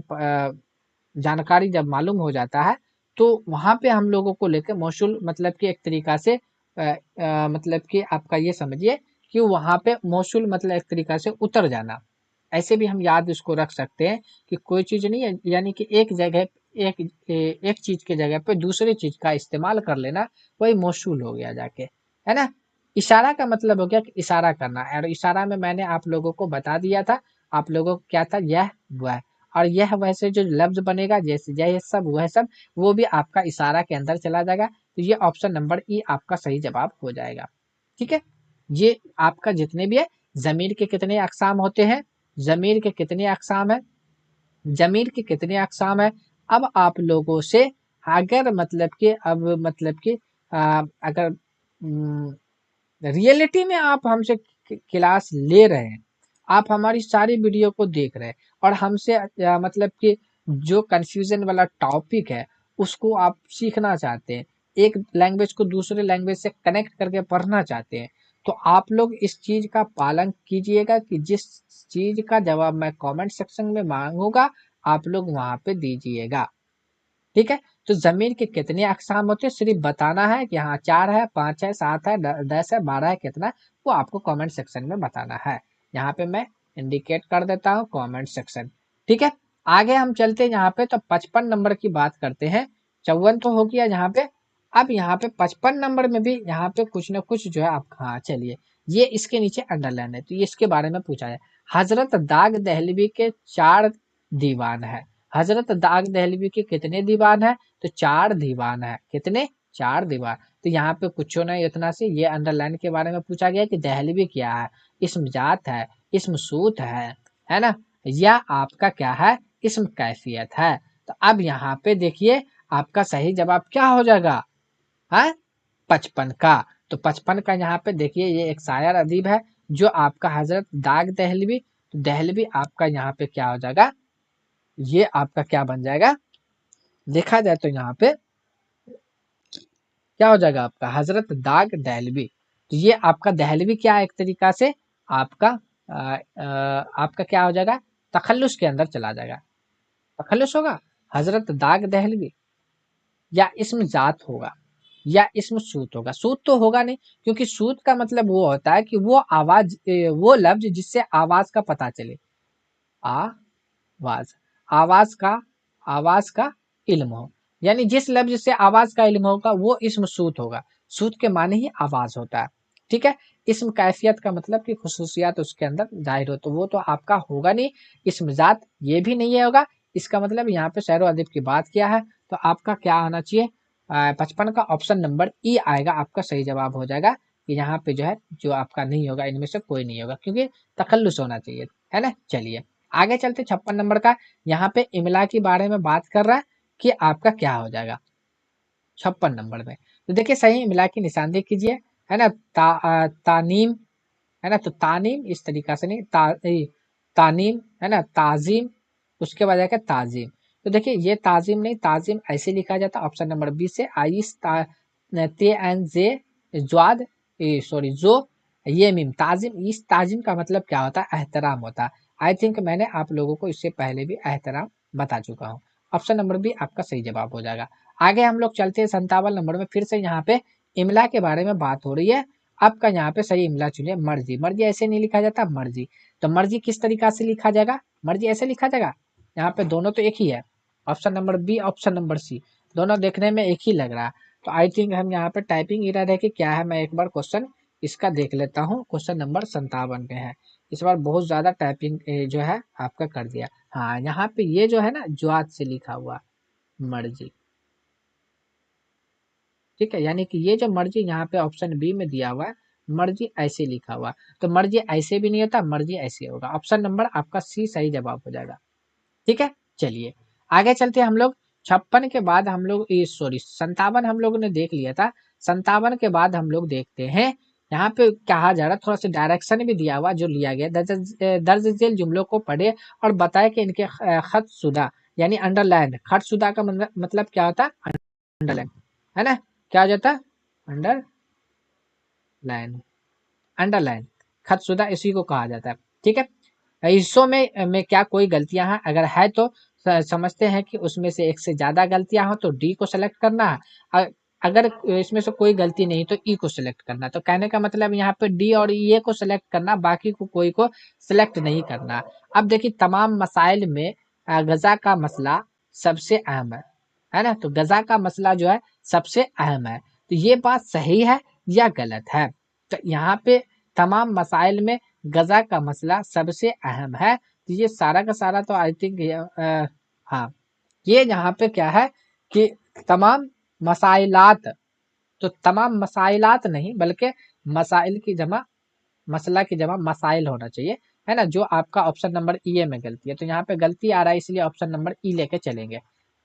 जानकारी जब मालूम हो जाता है तो वहां पे हम लोगों को लेकर मौसूल मतलब कि एक तरीका से मतलब कि आपका ये समझिए कि वहां पे मौसूल मतलब एक तरीका से उतर जाना। ऐसे भी हम याद इसको रख सकते हैं कि कोई चीज नहीं है, यानी कि एक जगह एक चीज के जगह पे दूसरी चीज का इस्तेमाल कर लेना, वही मौसूल हो गया जाके, है ना। इशारा का मतलब हो गया कि इशारा करना, और इशारा में मैंने आप लोगों को बता दिया था, आप लोगों को क्या था, यह वह। और यह वैसे जो लफ्ज बनेगा जैसे यह सब वह सब, वो भी आपका इशारा के अंदर चला जाएगा। तो ये ऑप्शन नंबर ई आपका सही जवाब हो जाएगा। ठीक है, ये आपका जितने भी है, जमीर के कितने अकसाम होते हैं, जमीर के कितने अकसाम है, जमीर के कितने अकसाम है। अब आप लोगों से अगर मतलब कि अब मतलब कि अगर रियलिटी में आप हमसे क्लास ले रहे हैं, आप हमारी सारी वीडियो को देख रहे हैं और हमसे मतलब कि जो कंफ्यूजन वाला टॉपिक है उसको आप सीखना चाहते हैं, एक लैंग्वेज को दूसरे लैंग्वेज से कनेक्ट करके पढ़ना चाहते हैं, तो आप लोग इस चीज का पालन कीजिएगा कि जिस चीज का जवाब मैं कमेंट सेक्शन में मांगूंगा आप लोग वहां पे दीजिएगा। ठीक है, तो जमीन के कितने अकसाम होते हैं सिर्फ बताना है कि हाँ 4 है, 5 है, 7 है, 10 है, 12 है, कितना है, वो आपको कमेंट सेक्शन में बताना है। यहाँ पे मैं इंडिकेट कर देता हूँ कमेंट सेक्शन। ठीक है, आगे हम चलते हैं यहाँ पे, तो 55 नंबर की बात करते हैं। 54 तो हो गया यहाँ पे। अब यहाँ पे 55 नंबर में भी यहाँ पे कुछ ना कुछ जो है आप, हाँ चलिए, ये इसके नीचे अंडरलाइन है तो ये इसके बारे में पूछा है। हजरत दाग दहलवी के 4 दीवान है। हजरत दाग दहलवी के कितने दीवान है, तो 4 दीवान है। कितने, 4 दीवान। तो यहाँ पे कुछ नहीं इतना से ये अंडरलाइन के बारे में पूछा गया कि दहलवी क्या है, इसम जात है, इसम सूत है ना, या आपका क्या है, इसम कैफियत है। तो अब यहाँ पे देखिए आपका सही जवाब क्या हो जाएगा, है 55 का। तो 55 का यहाँ पे देखिए ये एक शायर अदीब है जो आपका हजरत दाग दहलवी, तो दहलवी आपका यहाँ पे क्या हो जाएगा, ये आपका क्या बन जाएगा, देखा जाए तो यहाँ पे क्या हो जाएगा आपका हजरत दाग दहलवी। तो ये आपका दहलवी क्या है, एक तरीका से आपका आपका क्या हो जाएगा, तखल्लुस के अंदर चला जाएगा। तखल्लुस होगा हजरत दाग दहलवी, या इसमें जात होगा, या इसमें सूत होगा। सूत तो होगा नहीं, क्योंकि सूत का मतलब वो होता है कि वो आवाज, वो लफ्ज जिससे आवाज का पता चले। आवाज, आवाज का, आवाज का इल्म हो, यानी जिस लफ्ज से आवाज का इल्म होगा वो इसम सूत होगा। सूत के माने ही आवाज होता है। ठीक है, इसम कैफियत का मतलब कि खुसूसियात उसके अंदर जाहिर हो, तो वो तो आपका होगा नहीं। इसम जात ये भी नहीं होगा। इसका मतलब यहाँ पे शेर व अदब की बात किया है, तो आपका क्या आना चाहिए, 55 का ऑप्शन नंबर ई आएगा, आपका सही जवाब हो जाएगा। कि यहाँ पे जो है, जो आपका नहीं होगा, इनमें से कोई नहीं होगा, क्योंकि तखल्लुस होना चाहिए, है ना। चलिए आगे चलते, 56 नंबर का, यहाँ पे इमला के बारे में बात कर रहा है कि आपका क्या हो जाएगा 56 नंबर में। तो देखिए सही इमला की निशानदेही कीजिए, है ना। तानीम, है ना, तो तानीम इस तरीका से नहीं, तानीम, है ना, ताजीम, उसके बाद आएगा ताजीम। तो देखिए ये ताजीम नहीं, ताजीम ऐसे लिखा जाता है, ऑप्शन नंबर बी से, आइस ते एन जे ज्वाद, सॉरी जो, ये मीम ताजिम। इस ताजिम का मतलब क्या होता है, एहतराम होता है। आई थिंक मैंने आप लोगों को इससे पहले भी एहतराम बता चुका हूँ। ऑप्शन नंबर बी आपका सही जवाब हो जाएगा। आगे हम लोग चलते हैं 57 नंबर में, फिर से यहाँ पे इमला के बारे में बात हो रही है। आपका यहाँ पे सही इमला चुनिए, मर्जी। मर्जी ऐसे नहीं लिखा जाता, मर्जी। तो मर्जी किस तरीका से लिखा जाएगा, मर्जी ऐसे लिखा जाएगा। यहाँ पे दोनों तो एक ही है, option number B, option number C, दोनों देखने में एक ही लग रहा है। तो आई थिंक हम यहाँ पे टाइपिंग एरर है कि क्या है, मैं एक बार क्वेश्चन इसका देख लेता हूँ। क्वेश्चन नंबर 57 पे है, इस बार बहुत ज्यादा टाइपिंग जो है आपका कर दिया। हाँ यहाँ पे ये जो है ना, ज्वाद से लिखा हुआ मर्जी। ठीक है, यानी कि ये जो मर्जी यहाँ पे ऑप्शन बी में दिया हुआ है, मर्जी ऐसे लिखा हुआ, तो मर्जी ऐसे भी नहीं होता, मर्जी ऐसे होगा। ऑप्शन नंबर आपका सी सही जवाब हो जाएगा। ठीक है, चलिए आगे चलते हैं हम लोग। 56 के बाद हम लोग, सॉरी 57 हम लोगों ने देख लिया था। 57 के बाद हम लोग देखते हैं, यहाँ पे कहा जा रहा है, थोड़ा सा डायरेक्शन भी दिया हुआ जो लिया गया, दर्ज झेल जुमलों को पढ़े और बताए कि इनके खत शुदा, यानी अंडरलाइन, खत शुदा का मतलब क्या होता है, अंडरलाइन, है ना। क्या हो जाता है, अंडरलाइन, अंडरलाइन, खतशुदा इसी को कहा जाता है। ठीक है, हिस्सों में क्या कोई गलतियां हैं, अगर है तो समझते हैं कि उसमें से एक से ज्यादा गलतियां हो तो डी को सेलेक्ट करना है। अगर इसमें से कोई गलती नहीं तो ई को सिलेक्ट करना। तो कहने का मतलब यहाँ पे डी और ई को सिलेक्ट करना, बाकी को कोई को सिलेक्ट नहीं करना। अब देखिए तमाम मसाइल में गजा का मसला सबसे अहम है ना। तो गजा का मसला जो है सबसे अहम है, तो ये बात सही है या गलत है। तो यहाँ पे तमाम मसाइल में गजा का मसला सबसे अहम है, तो ये सारा का सारा तो आई थिंक हाँ, ये यहाँ पे क्या है कि तमाम मसाइलात, तो तमाम मसाइलात नहीं बल्कि मसाइल की जमा, मसला की जमा मसाइल होना चाहिए, है ना। जो आपका ऑप्शन नंबर ई में गलती है, तो यहाँ पे गलती आ रहा है इसलिए ऑप्शन नंबर ई लेके चलेंगे।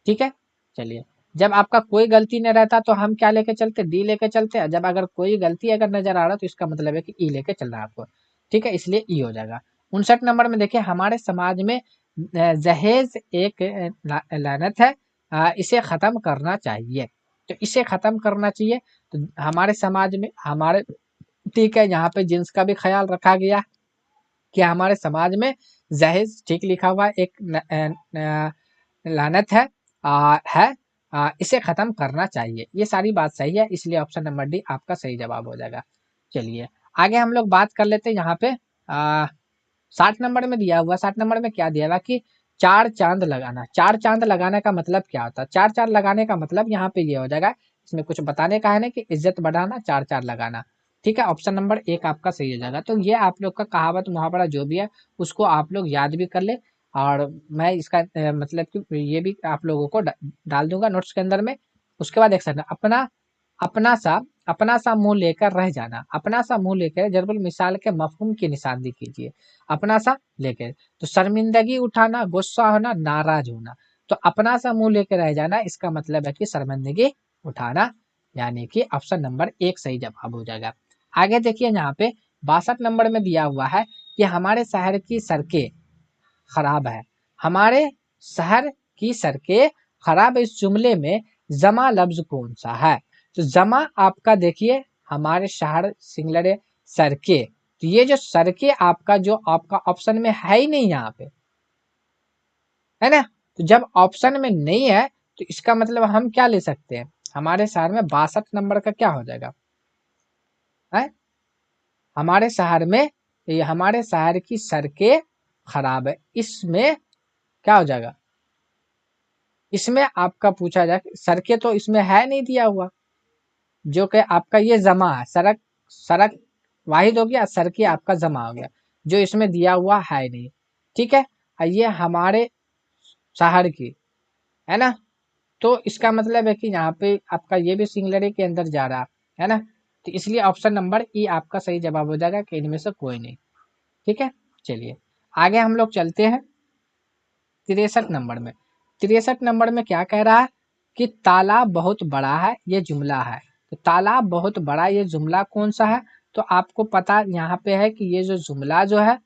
ठीक है, चलिए। जब आपका कोई गलती नहीं रहता तो हम क्या लेके चलते, डी लेके चलते हैं। जब अगर कोई गलती अगर नजर आ रहा तो इसका मतलब है कि ई लेके चलना है आपको। ठीक है, इसलिए ई हो जाएगा। 59 नंबर में देखिए, हमारे समाज में जहेज एक लानत है, इसे खत्म करना चाहिए। तो इसे खत्म करना चाहिए, तो हमारे समाज में हमारे, ठीक है, यहाँ पे जिन्स का भी ख्याल रखा गया कि हमारे समाज में जहेज, ठीक लिखा हुआ, एक लानत है, इसे खत्म करना चाहिए। ये सारी बात सही है, इसलिए ऑप्शन नंबर डी आपका सही जवाब हो जाएगा। चलिए आगे हम लोग बात कर लेते हैं। यहाँ पे 60 नंबर में दिया हुआ, 60 नंबर में क्या दिया हुआ कि चार चांद लगाना। चार चांद लगाने का मतलब क्या होता है, चार चांद लगाने का मतलब यहाँ पे ये हो जाएगा, इसमें कुछ बताने का है ना, कि इज्जत बढ़ाना, चार चार लगाना। ठीक है, ऑप्शन नंबर एक आपका सही हो जाएगा। तो ये आप लोग का कहावत मुहावरा जो भी है उसको आप लोग याद भी कर ले, और मैं इसका मतलब कि ये भी आप लोगों को डाल दूंगा नोट्स के अंदर में। उसके बाद देख सकते हैं, अपना अपना सा, अपना सा मुंह लेकर रह जाना। अपना सा मुंह लेकर जरबुल मिसाल के मफहूम की निशानदेही कीजिए। अपना सा लेकर, तो शर्मिंदगी उठाना, गुस्सा होना, नाराज होना। तो अपना सा मुंह लेकर रह जाना, इसका मतलब है कि शर्मिंदगी उठाना, यानी कि ऑप्शन नंबर एक सही जवाब हो जाएगा। आगे देखिए यहाँ पे 62 नंबर में दिया हुआ है कि हमारे शहर की सड़कें खराब है, हमारे शहर की सड़कें खराब है। इस जुमले में जमा लफ्ज कौन सा है? तो जमा आपका देखिए हमारे शहर सिंगुलर है, सड़कें, तो ये जो सड़कें आपका जो आपका ऑप्शन में है ही नहीं यहाँ पे, है ना। तो जब ऑप्शन में नहीं है तो इसका मतलब हम क्या ले सकते हैं, हमारे शहर में 62 नंबर का क्या हो जाएगा है, हमारे शहर में, ये हमारे शहर की सड़कें खराब है, इसमें क्या हो जाएगा, इसमें आपका पूछा जाए सड़कें तो इसमें है नहीं दिया हुआ, जो कि आपका ये जमा है, सड़क सड़क वाहिद हो गया, सड़कें आपका जमा हो गया, जो इसमें दिया हुआ है नहीं। ठीक है, ये हमारे शहर की है ना, तो इसका मतलब है कि यहाँ पे आपका ये भी सिंगुलर के अंदर जा रहा है ना, तो इसलिए ऑप्शन नंबर ई आपका सही जवाब हो जाएगा कि इनमें से कोई नहीं। ठीक है, चलिए आगे हम लोग चलते हैं 63 नंबर में। 63 नंबर में क्या कह रहा है कि तालाब बहुत बड़ा है, ये जुमला है। तो तालाब बहुत बड़ा, ये जुमला कौन सा है? तो आपको पता यहाँ पे है कि ये जो जुमला जो है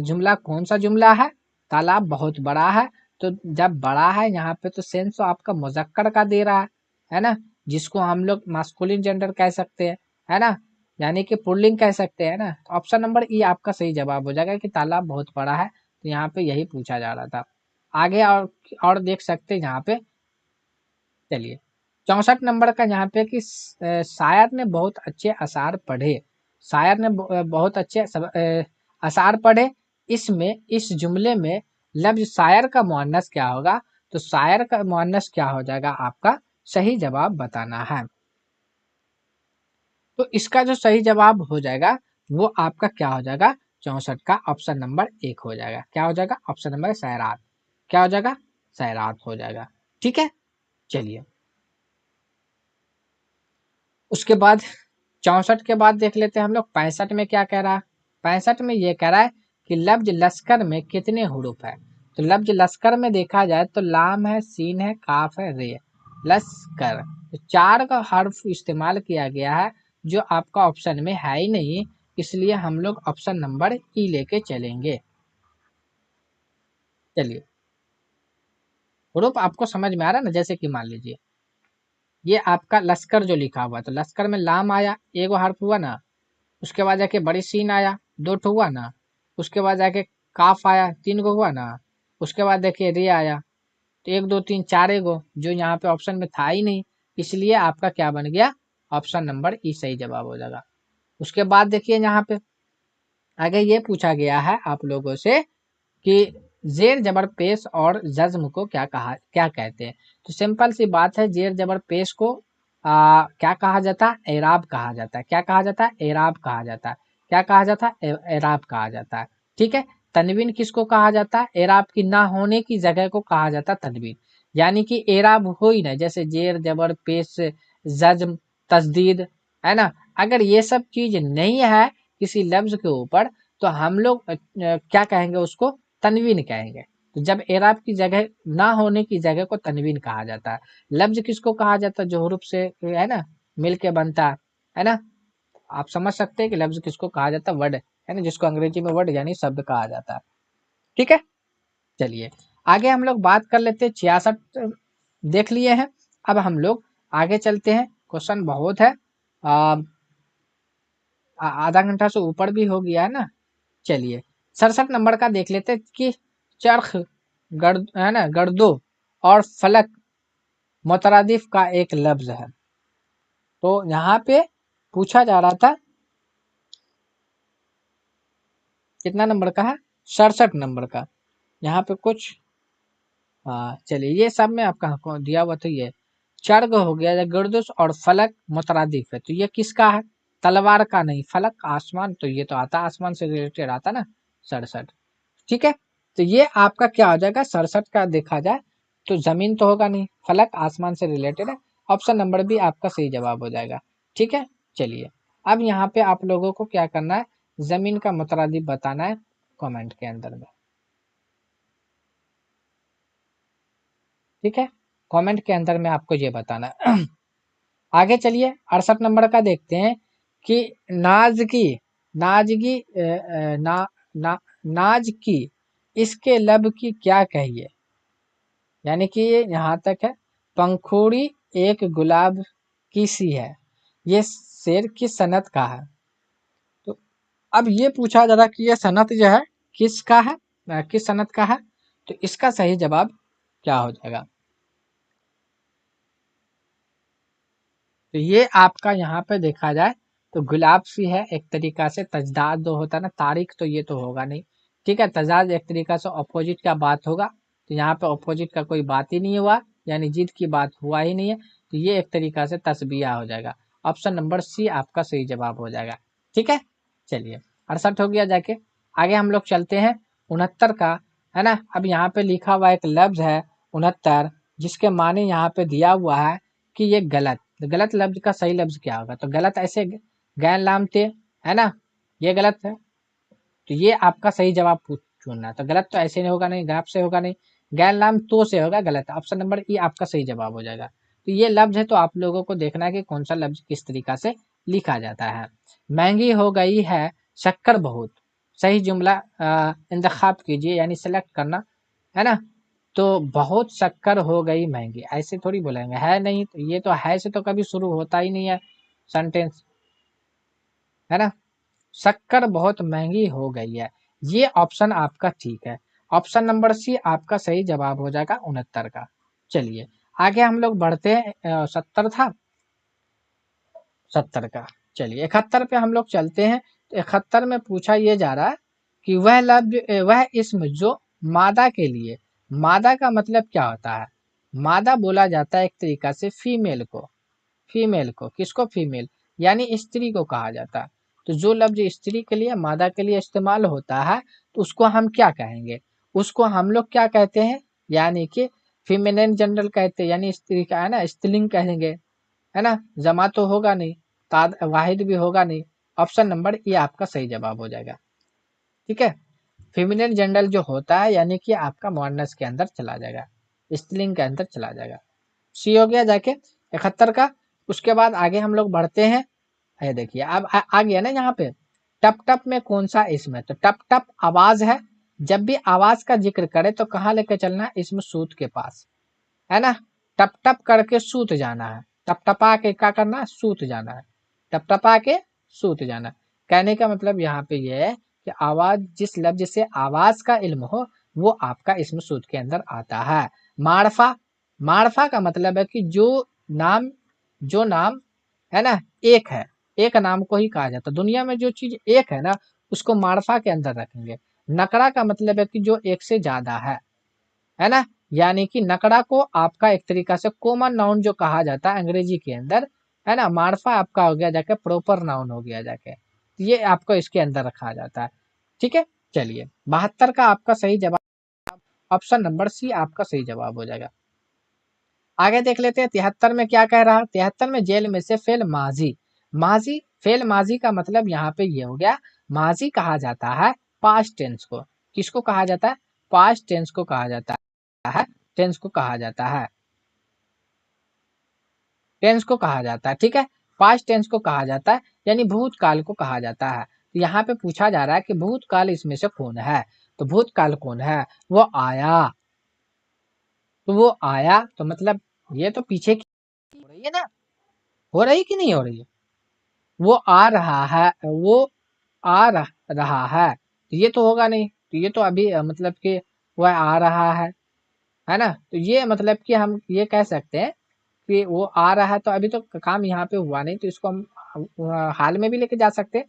जुमला कौन सा जुमला है, तालाब बहुत बड़ा है। तो जब बड़ा है यहाँ पे तो सेंस तो आपका मुजक्कर का दे रहा है ना, जिसको हम लोग मास्कुलिन जेंडर कह सकते हैं, है ना, यानी कि पुल्लिंग कह सकते हैं ना। तो ऑप्शन नंबर ई आपका सही जवाब हो जाएगा कि तालाब बहुत बड़ा है, तो यहाँ पे यही पूछा जा रहा था। आगे और देख सकते हैं यहाँ पे, चलिए 64 नंबर का यहाँ पे कि शायर ने बहुत अच्छे अशार पढ़े, शायर ने बहुत अच्छे अशार पढ़े, इसमें इस जुमले में लफ्ज शायर का मुअन्नस क्या होगा? तो शायर का मुअन्नस क्या हो जाएगा आपका, सही जवाब बताना है। तो इसका जो सही जवाब हो जाएगा वो आपका क्या हो जाएगा, 64 का ऑप्शन नंबर 1 हो जाएगा। क्या हो जाएगा? ऑप्शन नंबर शायरात, क्या हो जाएगा? शायरात हो जाएगा। ठीक है, चलिए उसके बाद 64 के बाद देख लेते हैं हम लोग 65 में क्या कह रहा है। 65 में ये कह रहा है कि लफ्ज लश्कर में कितने हुरूफ है? तो लफ्ज लश्कर में देखा जाए तो लाम है, सीन है, काफ है, रे। लश्कर तो 4 का हर्फ इस्तेमाल किया गया है, जो आपका ऑप्शन में है ही नहीं, इसलिए हम लोग ऑप्शन नंबर ई लेके चलेंगे। चलिए हुरूफ आपको समझ में आ रहा है ना, जैसे कि मान लीजिए ये आपका लश्कर जो लिखा हुआ है, तो लश्कर में लाम आया, एगो हर्फ हुआ ना, उसके बाद जाके बड़ी सीन आया, 2 ठो हुआ ना, उसके बाद जाके काफ आया, 3 गो हुआ ना, उसके बाद देखिए रे आया, तो 1 2 3 4 गो, जो यहाँ पे ऑप्शन में था ही नहीं, इसलिए आपका क्या बन गया, ऑप्शन नंबर ई सही जवाब हो जाएगा। उसके बाद देखिए यहाँ पे आगे ये पूछा गया है आप लोगों से कि जेर जबर पेश और जज्म को क्या कहते हैं? तो सिंपल सी बात है, जेर जबर पेश को क्या कहा जाता है? एराब कहा जाता है। क्या कहा जाता है? एराब कहा जाता है। क्या कहा जाता है? एराब कहा जाता है। ठीक है, तनवीन किसको कहा जाता है? एराब की ना होने की जगह को कहा जाता है तनवीन, यानी कि एराब हो ही ना, जैसे जेर जबर पेश जज्म तस्दीद, है ना। अगर ये सब चीज नहीं है किसी लफ्ज के ऊपर, तो हम लोग क्या कहेंगे उसको? तनवीन कहेंगे। तो जब एराब की जगह ना होने की जगह को तनवीन कहा जाता है। लफ्ज किसको कहा जाता है? जो हुरूफ से है ना मिल के बनता है ना। आप समझ सकते हैं कि लफ्ज किसको कहा जाता है? वर्ड, है ना, जिसको अंग्रेजी में वर्ड यानी शब्द कहा जाता है। ठीक है, चलिए आगे हम लोग बात कर लेते हैं। 66 देख लिए हैं, अब हम लोग आगे चलते हैं। क्वेश्चन बहुत है, आधा घंटा से ऊपर भी हो गया है ना। चलिए 67 नंबर का देख लेते हैं कि चरख गर्द है ना, गर्दो और फलक मुतरादिफ का एक लफ्ज है। तो यहाँ पे पूछा जा रहा था कितना नंबर का है? 67 नंबर का। यहाँ पे कुछ चलिए ये सब में आपका दिया हुआ, तो ये चर्ग हो गया या गर्दुश और फलक मुतरादिफ है, तो ये किसका है? तलवार का नहीं, फलक आसमान, तो ये तो आता आसमान से रिलेटेड आता ना 67। ठीक है, तो ये आपका क्या हो जाएगा? 67 का देखा जाए तो जमीन तो होगा नहीं, फलक आसमान से रिलेटेड है, ऑप्शन नंबर भी आपका सही जवाब हो जाएगा। ठीक है, चलिए अब यहाँ पे आप लोगों को क्या करना है, जमीन का मुतरादिफ बताना है कमेंट के अंदर में। ठीक है, कमेंट के अंदर में आपको ये बताना है। आगे चलिए 68 नंबर का देखते हैं कि नाज की नाजगी ना, ना नाज की इसके लब की क्या कहिए, यानी कि ये यहाँ तक है। पंखुड़ी एक गुलाब की सी है, ये शेर किस सनत का है। तो अब ये पूछा जा रहा कि ये सनत जो है किसका है, किस सनत का है। तो इसका सही जवाब क्या हो जाएगा। तो ये आपका यहाँ पे देखा जाए तो गुलाब सी है, एक तरीका से तजदाद जो होता है ना, तारीख तो ये तो होगा नहीं। ठीक है, तजाद एक तरीका से अपोजिट का बात होगा, तो यहाँ पे अपोजिट का कोई बात ही नहीं हुआ, यानी जिद की बात हुआ ही नहीं है। तो ये एक तरीका से तस्बिया हो जाएगा। ऑप्शन नंबर सी आपका सही जवाब हो जाएगा। ठीक है, चलिए 68 हो गया। जाके आगे हम लोग चलते हैं 69 का, है ना। अब यहाँ पे लिखा हुआ एक लफ्ज है 69, जिसके माने यहाँ पे दिया हुआ है कि ये गलत। तो गलत लफ्ज का सही लफ्ज क्या होगा। तो गलत ऐसे गैन लाम थे, है ना, ये गलत है। तो ये आपका सही जवाब चुनना है। तो गलत तो ऐसे नहीं होगा, नहीं गैप से होगा, नहीं गैन लाम तो से होगा, गलत। ऑप्शन नंबर ई आपका सही जवाब हो जाएगा। तो ये लफ्ज है, तो आप लोगों को देखना है कि कौन सा लफ्ज किस तरीका से लिखा जाता है। महंगी हो गई है शक्कर बहुत, सही जुमला इंतखाब कीजिए, यानी सेलेक्ट करना, है ना। तो बहुत शक्कर हो गई महंगी, ऐसे थोड़ी बोलेंगे, है नहीं। तो ये तो है से तो कभी शुरू होता ही नहीं है सेंटेंस, है ना। शक्कर बहुत महंगी हो गई है, ये ऑप्शन आपका ठीक है। ऑप्शन नंबर सी आपका सही जवाब हो जाएगा 69 का। चलिए आगे हम लोग बढ़ते हैं। 70 था, 70 का। चलिए 71 पे हम लोग चलते हैं। तो 71 में पूछा ये जा रहा है कि वह लफ्ज वह इसम जो मादा के लिए, मादा का मतलब क्या होता है। मादा बोला जाता है एक तरीका से फीमेल को, फीमेल को, किसको, फीमेल, यानी स्त्री को कहा जाता है। तो जो लफ्ज स्त्री के लिए, मादा के लिए इस्तेमाल होता है, तो उसको हम क्या कहेंगे, उसको हम लोग क्या कहते हैं, यानी कि फीमेन जनरल कहते हैं, यानी स्त्री का है ना, स्त्रीलिंग कहेंगे, है ना। जमा तो होगा नहीं, ताद वाहिद भी होगा नहीं। ऑप्शन नंबर ये आपका सही जवाब हो जाएगा। ठीक है, फेमिनिन जेंडर जो होता है, यानी कि आपका मुअन्नस के अंदर चला जाएगा, स्त्रीलिंग के अंदर चला जाएगा। सी हो गया जाके 71 का। उसके बाद आगे हम लोग बढ़ते हैं। ये देखिए अब आ गया ना यहाँ पे, टप टप में कौन सा इसम है। तो टप टप आवाज है, जब भी आवाज का जिक्र करे तो कहाँ लेके चलना है, इसमें सूत के पास, है ना। टप टप करके सूत जाना है, टपटपा के क्या करना है, सूत जाना है, टपटपा के सूत जाना है। कहने का मतलब यहाँ पे ये है कि आवाज, जिस लफ्ज से आवाज का इल्म हो, वो आपका इसमें सूत के अंदर आता है। मारफा, मारफा का मतलब है कि नाम जो नाम है ना, एक है, एक नाम को ही कहा जाता है। दुनिया में जो चीज एक है ना, उसको मारफा के अंदर रखेंगे। नकड़ा का मतलब है कि जो एक से ज्यादा है ना। यानी कि नकड़ा को आपका एक तरीका से कॉमन नाउन जो कहा जाता है अंग्रेजी के अंदर, है ना। मार्फा आपका हो गया जाके प्रॉपर नाउन हो गया जाके, तो ये आपको इसके अंदर रखा जाता है। ठीक है, चलिए 72 का आपका सही जवाब, ऑप्शन नंबर सी आपका सही जवाब हो जाएगा। आगे देख लेते हैं 73 में क्या कह रहा है। 73 में जेल में से फेल माजी, माजी फेल माजी का मतलब यहाँ पे ये हो गया, माजी कहा जाता है पास्ट टेंस को। किसको कहा जाता है, पास्ट टेंस को कहा जाता है, टेंस को कहा जाता है, टेंस को कहा जाता है। ठीक है, पास्ट टेंस को कहा जाता है, यानी भूतकाल को कहा जाता है। तो यहाँ पे पूछा जा रहा है कि भूतकाल इसमें से कौन है। तो भूतकाल कौन है, वो आया। तो वो आया तो मतलब ये तो पीछे की हो रही है ना, हो रही कि नहीं हो रही है। वो आ रहा है, वो रहा है, तो ये तो होगा नहीं। तो ये तो अभी मतलब कि वह आ रहा है ना। तो ये मतलब कि हम ये कह सकते हैं कि वो आ रहा है, तो अभी तो काम यहाँ पे हुआ नहीं, तो इसको हम हाल में भी लेके जा सकते हैं,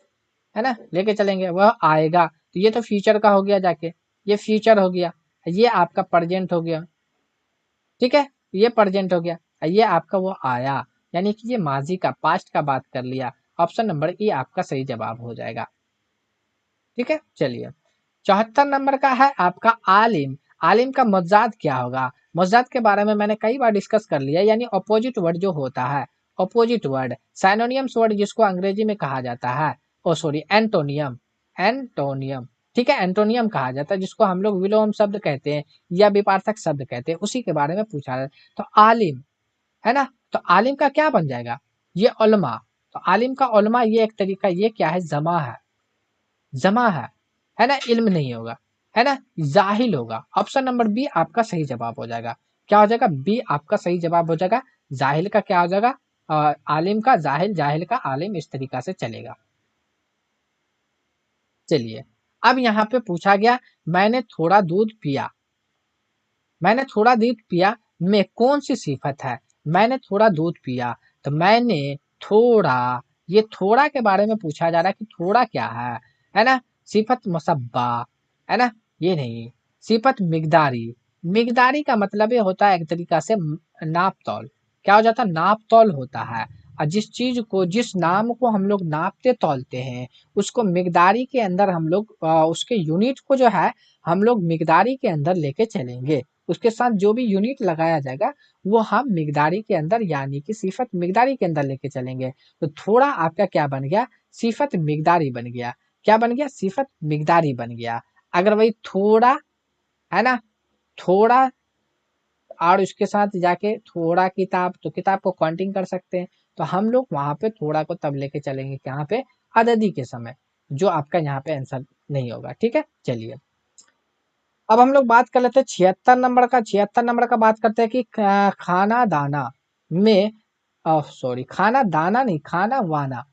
है ना, लेके चलेंगे। वह आएगा, तो ये तो फ्यूचर का हो गया जाके, ये फ्यूचर हो गया, ये आपका प्रेजेंट हो गया। ठीक है, ये प्रेजेंट हो गया, ये आपका वो आया, यानी कि ये माजी का, पास्ट का बात कर लिया। ऑप्शन नंबर ए आपका सही जवाब हो जाएगा। ठीक है, चलिए 74 नंबर का है आपका आलिम। आलिम का मजाद क्या होगा। मजाद के बारे में मैंने कई बार डिस्कस कर लिया, यानी अपोजिट वर्ड जो होता है, अपोजिट वर्ड, साइनोनियम्स वर्ड जिसको अंग्रेजी में कहा जाता है, ओ सॉरी एंटोनियम, एंटोनियम। ठीक है, एंटोनियम कहा जाता है, जिसको हम लोग विलोम शब्द कहते हैं या विपार्थक शब्द कहते हैं, उसी के बारे में पूछा है। तो आलिम, है ना, तो आलिम का क्या बन जाएगा, ये उलमा। तो आलिम का उलमा ये एक तरीका, ये क्या है, जमा है, जमा है ना, इल्म नहीं होगा, है ना, जाहिल होगा। ऑप्शन नंबर बी आपका सही जवाब हो जाएगा। क्या हो जाएगा, बी आपका सही जवाब हो जाएगा। जाहिल का क्या हो जाएगा, आलिम का जाहिल, जाहिल का आलिम, इस तरीका से चलेगा। चलिए, अब यहाँ पे पूछा गया मैंने थोड़ा दूध पिया, मैंने थोड़ा दूध पिया में कौन सी सिफत है। मैंने थोड़ा दूध पिया, तो मैंने थोड़ा, ये थोड़ा के बारे में पूछा जा रहा है कि थोड़ा क्या है ना, सिफत मुसब्बा, है ना, ये नहीं, सिफत मिकदारी। मिकदारी का मतलब ये होता है एक तरीका से नाप तौल। क्या हो जाता है, नाप तौल होता है। और जिस चीज को, जिस नाम को हम लोग नापते तौलते हैं, उसको मिकदारी के अंदर हम लोग उसके यूनिट को जो है हम लोग मिकदारी के अंदर लेके चलेंगे। उसके साथ जो भी यूनिट लगाया जाएगा वो हम मिकदारी के अंदर, यानी कि सिफत मिकदारी के अंदर लेके चलेंगे। तो थोड़ा आपका क्या बन गया, सिफत मिकदारी बन गया। क्या बन गया, सिफत मिकदारी बन गया। अगर वही थोड़ा, है ना, थोड़ा और उसके साथ जाके थोड़ा किताब, तो किताब को काउंटिंग कर सकते हैं। तो हम लोग वहां पे थोड़ा को तब लेके चलेंगे यहाँ पे अददी के समय, जो आपका यहाँ पे आंसर नहीं होगा। ठीक है, चलिए अब हम लोग बात कर लेते हैं 76 नंबर का। 76 नंबर का बात करते हैं कि खाना दाना में, सॉरी, खाना दाना नहीं, खाना वाना,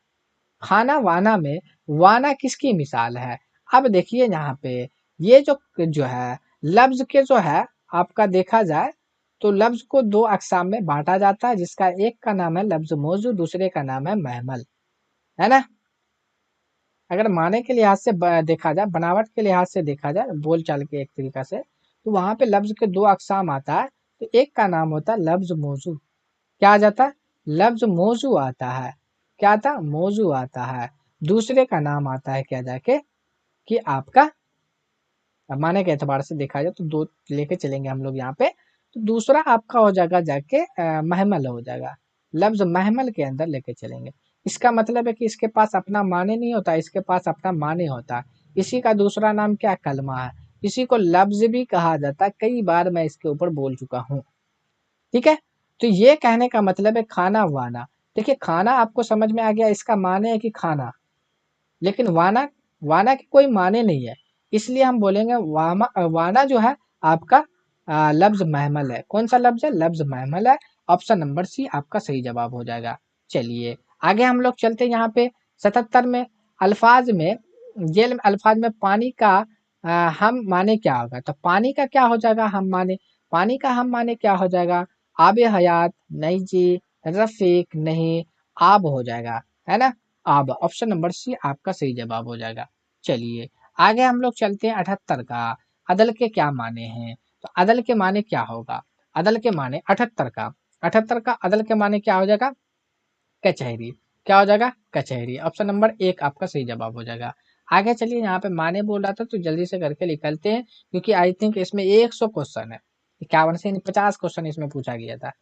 खाना वाना में वाना किसकी मिसाल है। अब देखिए यहाँ पे ये जो जो है लफ्ज के जो है आपका देखा जाए तो लफ्ज को दो अकसाम में बांटा जाता है, जिसका एक का नाम है लफ्ज मौजू, दूसरे का नाम है महमल, है ना। अगर माने के लिहाज से देखा जाए, बनावट के लिहाज से देखा जाए, बोल चाल के एक तरीका से, तो वहां पे लफ्ज के दो अकसाम आता है। तो एक का नाम होता है लफ्ज मौजू। क्या आ जाता है, लफ्ज मौजू आता है। क्या आता, मौजू आता है। दूसरे का नाम आता है क्या जाके, कि आपका, माने के एतबार से देखा जाए तो दो लेके चलेंगे हम लोग यहाँ पे। तो दूसरा आपका हो जाएगा जाके महमल हो जाएगा। लफ्ज महमल के अंदर लेके चलेंगे। इसका मतलब है कि इसके पास अपना माने नहीं होता, इसके पास अपना माने होता है। इसी का दूसरा नाम क्या, कलमा है। इसी को लफ्ज भी कहा जाता है, कई बार मैं इसके ऊपर बोल चुका हूँ। ठीक है, तो ये कहने का मतलब है खाना वाना। देखिए खाना आपको समझ में आ गया, इसका माने है कि खाना, लेकिन वाना, वाना के कोई माने नहीं है, इसलिए हम बोलेंगे वाना जो है आपका लफ्ज महमल है। कौन सा लफ्ज है, लफ्ज महमल है। ऑप्शन नंबर सी आपका सही जवाब हो जाएगा। चलिए आगे हम लोग चलते हैं यहाँ पे 77 में। अल्फाज में, ये अल्फाज में पानी का हम माने क्या होगा, तो पानी का क्या हो जाएगा, हम माने, पानी का हम माने क्या हो जाएगा, आबे हयात नहीं जी, रफीक नहीं, आब हो जाएगा, है ना। अब ऑप्शन नंबर सी आपका सही जवाब हो जाएगा। चलिए आगे हम लोग चलते हैं 78 का। अदल के क्या माने हैं, तो अदल के माने क्या होगा, अदल के माने 78 का, 78 का अदल के माने क्या हो जाएगा, कचहरी। क्या हो जाएगा, कचहरी। ऑप्शन नंबर एक आपका सही जवाब हो जाएगा। आगे चलिए, यहाँ पे माने बोल रहा था तो जल्दी से करके निकलते हैं, क्योंकि आई थिंक इसमें 100 क्वेश्चन है, 51 से 50 क्वेश्चन इसमें पूछा गया था।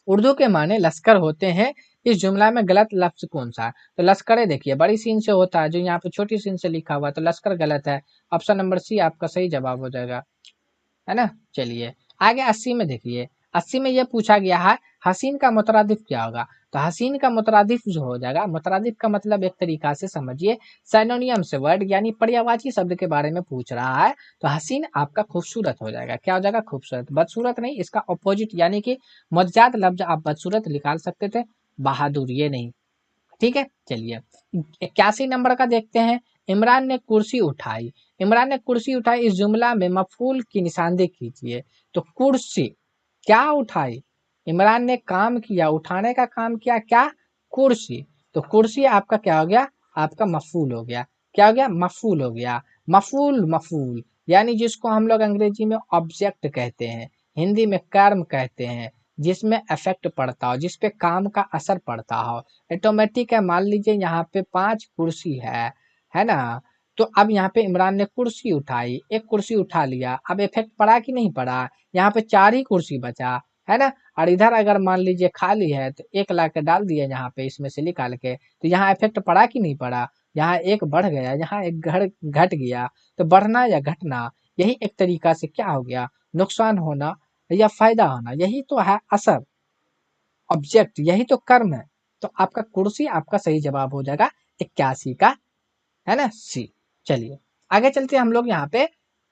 उर्दू के माने लश्कर होते हैं, इस जुमला में गलत लफ्ज कौन सा है, तो लश्कर देखिए बड़ी सीन से होता है, जो यहाँ पे छोटी सीन से लिखा हुआ है, तो लश्कर गलत है। ऑप्शन नंबर सी आपका सही जवाब हो जाएगा, है ना। चलिए आगे 80 में देखिए, 80 में यह पूछा गया है हसीन का मुतरादिफ क्या होगा। तो हसीन का मुतरादिफ जो हो जाएगा, मुतरादिफ का मतलब एक तरीका से समझिए सैनोनियम से वर्ड, यानी पर्यायवाची शब्द के बारे में पूछ रहा है। तो हसीन आपका खूबसूरत हो जाएगा। क्या हो जाएगा, खूबसूरत। बदसूरत नहीं, इसका अपोजिट, यानी कि मुतजाद लफ्ज आप बदसूरत निकाल सकते थे, बहादुर ये नहीं। ठीक है, चलिए 81 नंबर का देखते हैं। इमरान ने कुर्सी उठाई, इमरान ने कुर्सी उठाई, इस जुमला में मफूल की निशानदेही कीजिए। तो कुर्सी क्या उठाई, इमरान ने काम किया, उठाने का काम किया, क्या, कुर्सी। तो कुर्सी आपका क्या हो गया, आपका मफूल हो गया। क्या हो गया, मफूल हो गया। मफूल, मफूल यानी जिसको हम लोग अंग्रेजी में ऑब्जेक्ट कहते हैं, हिंदी में कर्म कहते हैं, जिसमें इफेक्ट पड़ता हो, जिसपे काम का असर पड़ता हो। ऑटोमेटिक है, मान लीजिए यहाँ पे 5 कुर्सी है ना। तो अब यहाँ पे इमरान ने कुर्सी उठाई, एक कुर्सी उठा लिया, अब इफेक्ट पड़ा कि नहीं पड़ा, यहाँ पे 4 ही कुर्सी बचा, है ना। और इधर अगर मान लीजिए खाली है तो एक ला के डाल दिया यहाँ पे, इसमें से निकाल के, तो यहाँ इफेक्ट पड़ा कि नहीं पड़ा, यहाँ एक बढ़ गया, यहाँ एक घट गया। तो बढ़ना या घटना, यही एक तरीका से क्या हो गया, नुकसान होना या फायदा होना, यही तो है असर, ऑब्जेक्ट, यही तो कर्म है। तो आपका कुर्सी आपका सही जवाब हो जाएगा 81 का है ना, सी। चलिए आगे चलते हैं हम लोग यहाँ पे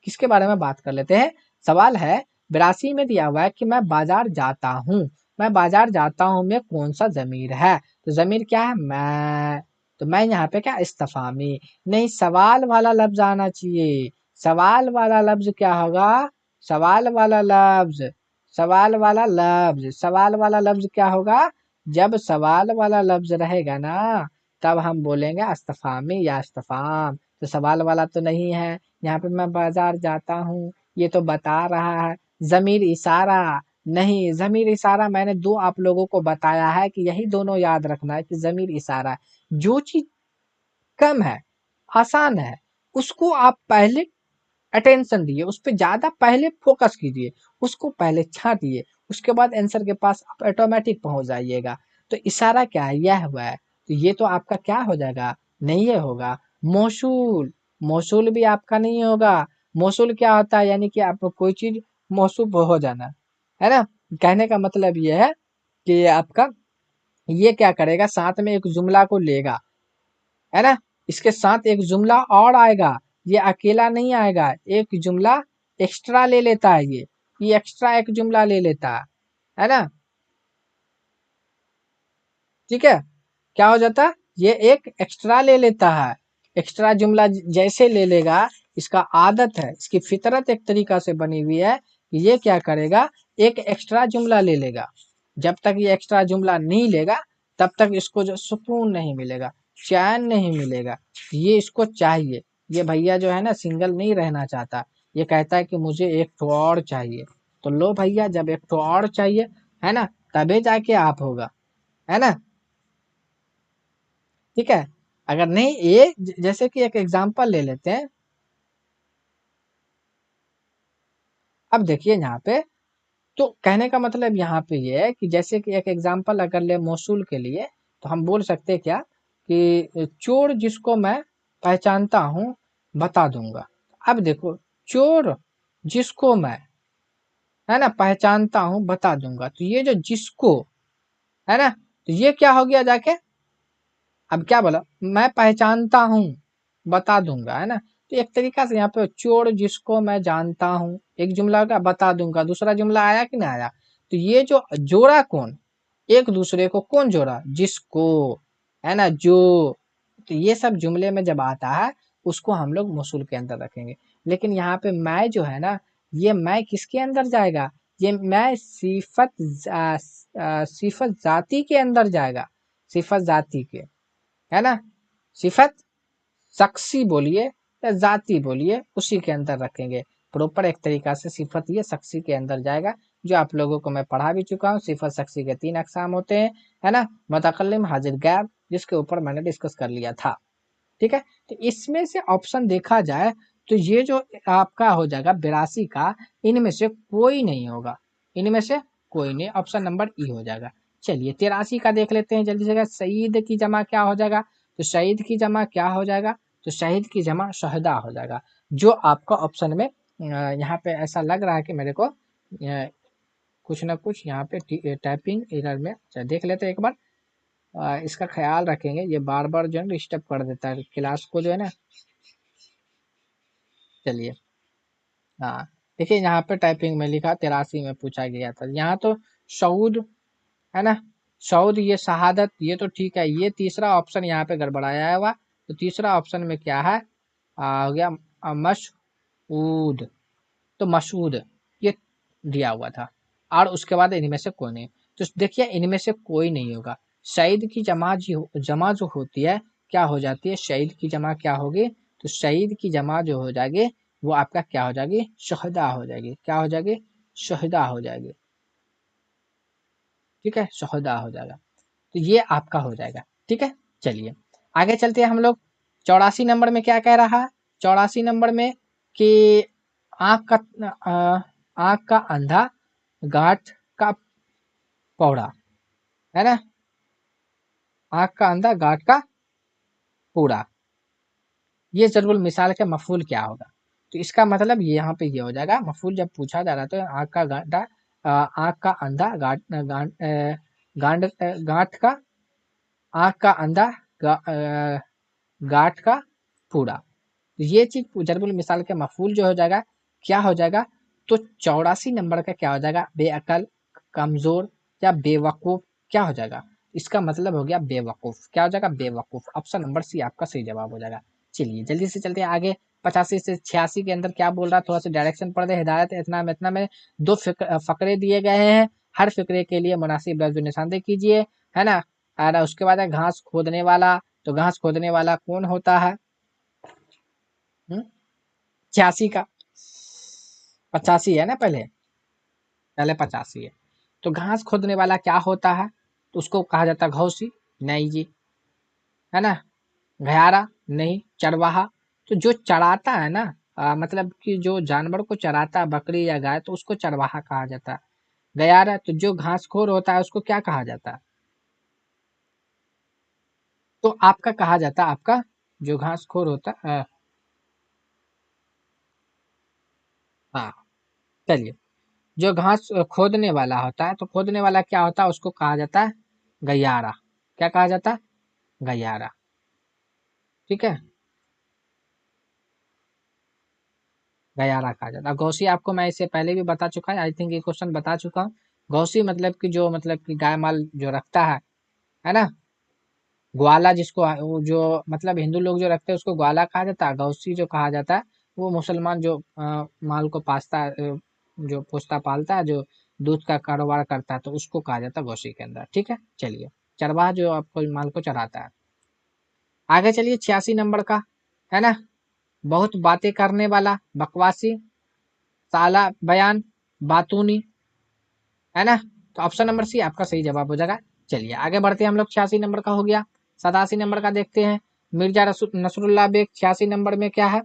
किसके बारे में बात कर लेते हैं। सवाल है 82 में दिया हुआ है कि मैं बाजार जाता हूँ, मैं बाजार जाता हूँ में कौन सा जमीर है, तो जमीर क्या है, मैं। तो मैं यहाँ पे क्या, इस्तफामी, नहीं सवाल वाला लफ्ज आना चाहिए। सवाल वाला लफ्ज क्या होगा, सवाल वाला लफ्ज, सवाल वाला लफ्ज, सवाल वाला लफ्ज क्या होगा, जब सवाल वाला लफ्ज रहेगा ना तब हम बोलेंगे अस्तफामी या अस्तफाम। तो सवाल वाला तो नहीं है यहाँ पे, मैं बाजार जाता हूँ ये तो बता रहा है। जमीर इशारा, नहीं जमीर इशारा मैंने दो आप लोगों को बताया है कि यही दोनों याद रखना है कि जमीर इशारा है। जो चीज कम है, आसान है, उसको आप पहले अटेंशन दिए, उस पर ज्यादा पहले फोकस कीजिए, उसको पहले छांटिए, उसके बाद आंसर के पास आप ऑटोमेटिक पहुंच जाइएगा। तो इशारा क्या है, यह हुआ है, तो ये तो आपका क्या हो जाएगा, नहीं ये होगा मौसूल। मौसूल भी आपका नहीं होगा। मौसूल क्या होता है, यानी कि आपको कोई चीज मौसूफ हो जाना, है ना। कहने का मतलब ये है कि आपका ये क्या करेगा, साथ में एक जुमला को लेगा, है ना, इसके साथ एक जुमला और आएगा, ये अकेला नहीं आएगा, एक जुमला एक्स्ट्रा ले लेता है, ये एक्स्ट्रा एक जुमला ले लेता है ना। ठीक है, क्या हो जाता है, ये एक एक्स्ट्रा ले लेता है। एक्स्ट्रा जुमला जैसे ले लेगा, इसका आदत है, इसकी फितरत एक तरीका से बनी हुई है कि ये क्या करेगा, एक एक्स्ट्रा जुमला ले लेगा। जब तक ये एक्स्ट्रा जुमला नहीं लेगा तब तक इसको जो सुकून नहीं मिलेगा, चैन नहीं मिलेगा, ये इसको चाहिए। ये भैया जो है ना सिंगल नहीं रहना चाहता, ये कहता है कि मुझे एक तो और चाहिए। तो लो भैया, जब एक तो और चाहिए, है ना, तबे जाके आप होगा, है ना। ठीक है, अगर नहीं ये जैसे कि एक एग्जांपल ले लेते हैं। अब देखिए यहाँ पे, तो कहने का मतलब यहाँ पे ये है कि जैसे कि एक एग्जांपल अगर ले मौसूल के लिए, तो हम बोल सकते हैं क्या कि चोर जिसको मैं पहचानता हूँ बता दूंगा। अब देखो, चोर जिसको मैं, है ना, पहचानता हूँ बता दूंगा, तो ये जो जिसको है ना, तो ये क्या हो गया जाके, अब क्या बोला, मैं पहचानता हूँ बता दूंगा, है ना। तो एक तरीका से यहाँ पे चोर जिसको मैं जानता हूँ, एक जुमला का बता दूंगा, दूसरा जुमला आया कि नहीं आया। तो ये जो जोड़ा कौन, एक दूसरे को कौन जोड़ा, जिसको, है ना, जो। तो ये सब जुमले में जब आता है उसको हम लोग मौसूल के अंदर रखेंगे। लेकिन यहाँ पे मैं जो है ना, ये मैं किसके अंदर जाएगा, ये मैं सिफत जाती के अंदर जाएगा, सिफत जाती के, है ना। सिफत शख्सी बोलिए या जाती बोलिए, उसी के अंदर रखेंगे। प्रॉपर एक तरीका से सिफत ये शख्सी के अंदर जाएगा, जो आप लोगों को मैं पढ़ा भी चुका हूँ। सिफत शख्सी के 3 अकसाम होते हैं, है ना, मुतकल्लिम, हाजिर, गैब, जिसके ऊपर मैंने डिस्कस कर लिया था। ठीक है, तो इसमें से ऑप्शन देखा जाए तो ये जो आपका हो जाएगा 82 का, इनमें से कोई नहीं होगा, इनमें से कोई नहीं, ऑप्शन नंबर ई हो जाएगा। चलिए 83 का देख लेते हैं जल्दी से। शहीद की जमा क्या हो जाएगा, तो शहीद की जमा क्या हो जाएगा, तो शहीद की जमा शहदा हो जाएगा। जो आपका ऑप्शन में यहाँ पे ऐसा लग रहा है कि मेरे को कुछ ना कुछ यहाँ पे टाइपिंग एरर में, देख लेते हैं एक बार। इसका ख्याल रखेंगे, ये बार बार जो है डिस्टर्ब कर देता है क्लास को जो है ना। चलिए, हाँ, देखिए यहाँ पे टाइपिंग में लिखा 83 में पूछा गया था, यहाँ तो सऊद, है ना, सऊद, ये शहादत, ये तो ठीक है। ये तीसरा ऑप्शन यहाँ पे गड़बड़ाया हुआ, तो तीसरा ऑप्शन में क्या है, हो गया मशहूद, तो मशहूद ये दिया हुआ था। और उसके बाद इनमें से कोई नहीं, तो देखिए इनमें से कोई नहीं होगा। शहीद की जमा जो होती है क्या हो जाती है, शहीद की जमा क्या होगी, तो शहीद की जमा जो हो जाएगी वो आपका क्या हो जाएगी, शहदा हो जाएगी। क्या हो जाएगी, शहदा हो जाएगी। ठीक है, शहदा हो जाएगा। तो ये आपका हो जाएगा। ठीक है, चलिए आगे चलते हैं हम लोग। 84 नंबर में क्या कह रहा है, 84 नंबर में कि आंख का आंख का अंधा, गांठ का पौड़ा, है ना, आंख का अंधा गांठ का पूरा, ये जरूर मिसाल का मफूल क्या होगा। तो इसका मतलब ये यहाँ पे ये हो जाएगा, मफूल जब पूछा जा रहा है तो आंख का गांठा, आंख का अंधा गांठ गांठ गांठ गांठ का, आंख का अंधा गांठ का पूरा। तो ये चीज जरबुल मिसाल के मफूल जो हो जाएगा क्या हो जाएगा, तो 84 नंबर का क्या हो जाएगा, बेअकल, कमजोर या बेवकूफ क्या हो जाएगा, इसका मतलब हो गया बेवकूफ। क्या हो जाएगा, बेवकूफ। ऑप्शन नंबर सी आपका सही जवाब हो जाएगा। चलिए जल्दी से चलते हैं आगे। 85 से 86 के अंदर क्या बोल रहा है, थोड़ा सा डायरेक्शन पढ़ दे। हिदायत इतना में दो फकरे दिए गए हैं, हर फिक्रे के लिए मुनासिब लफ्ज निशानदे कीजिए, है ना। और उसके बाद है घास खोदने वाला, तो घास खोदने वाला कौन होता है, 86 का 85 है ना, पहले पहले 85 है। तो घास खोदने वाला क्या होता है, तो उसको कहा जाता है घौसी, नहीं जी, है ना। घयारा नहीं, चरवाहा। तो जो चराता है ना, मतलब कि जो जानवर को चराता है बकरी या गाय, तो उसको चरवाहा कहा जाता है। गयारा, तो जो घासखोर होता है उसको क्या कहा जाता है, तो आपका कहा जाता है, आपका जो घासखोर होता है, हाँ चलिए, जो घास खोदने वाला होता है, तो खोदने वाला क्या होता है, उसको कहा जाता है गैयारा। क्या कहा जाता है, गैयारा। ठीक है, गयारा कहा जाता है। गौसी आपको मैं इससे पहले भी बता चुका है, आई थिंक ये क्वेश्चन बता चुका हूँ। गौसी मतलब कि जो, मतलब कि गाय माल जो रखता है ना। ग्वाला जिसको वो जो मतलब हिंदू लोग जो रखते हैं उसको ग्वाला कहा जाता है। गौसी जो कहा जाता है वो मुसलमान जो माल को पास्ता जो पोसता पालता है, जो दूध का कारोबार करता है, तो उसको कहा जाता है गौसी के अंदर। ठीक है, चलिए। चरवाहा जो आपको माल को चराता है। आगे चलिए 86 नंबर का, है ना। बहुत बातें करने वाला, बकवासी, साला बयान, बातूनी, है ना। तो ऑप्शन नंबर सी आपका सही जवाब हो जाएगा। चलिए आगे बढ़ते हैं हम लोग। 86 नंबर का हो गया। 87 नंबर का देखते हैं। मिर्जा नसरुल्लाह बेग 86 नंबर में क्या है,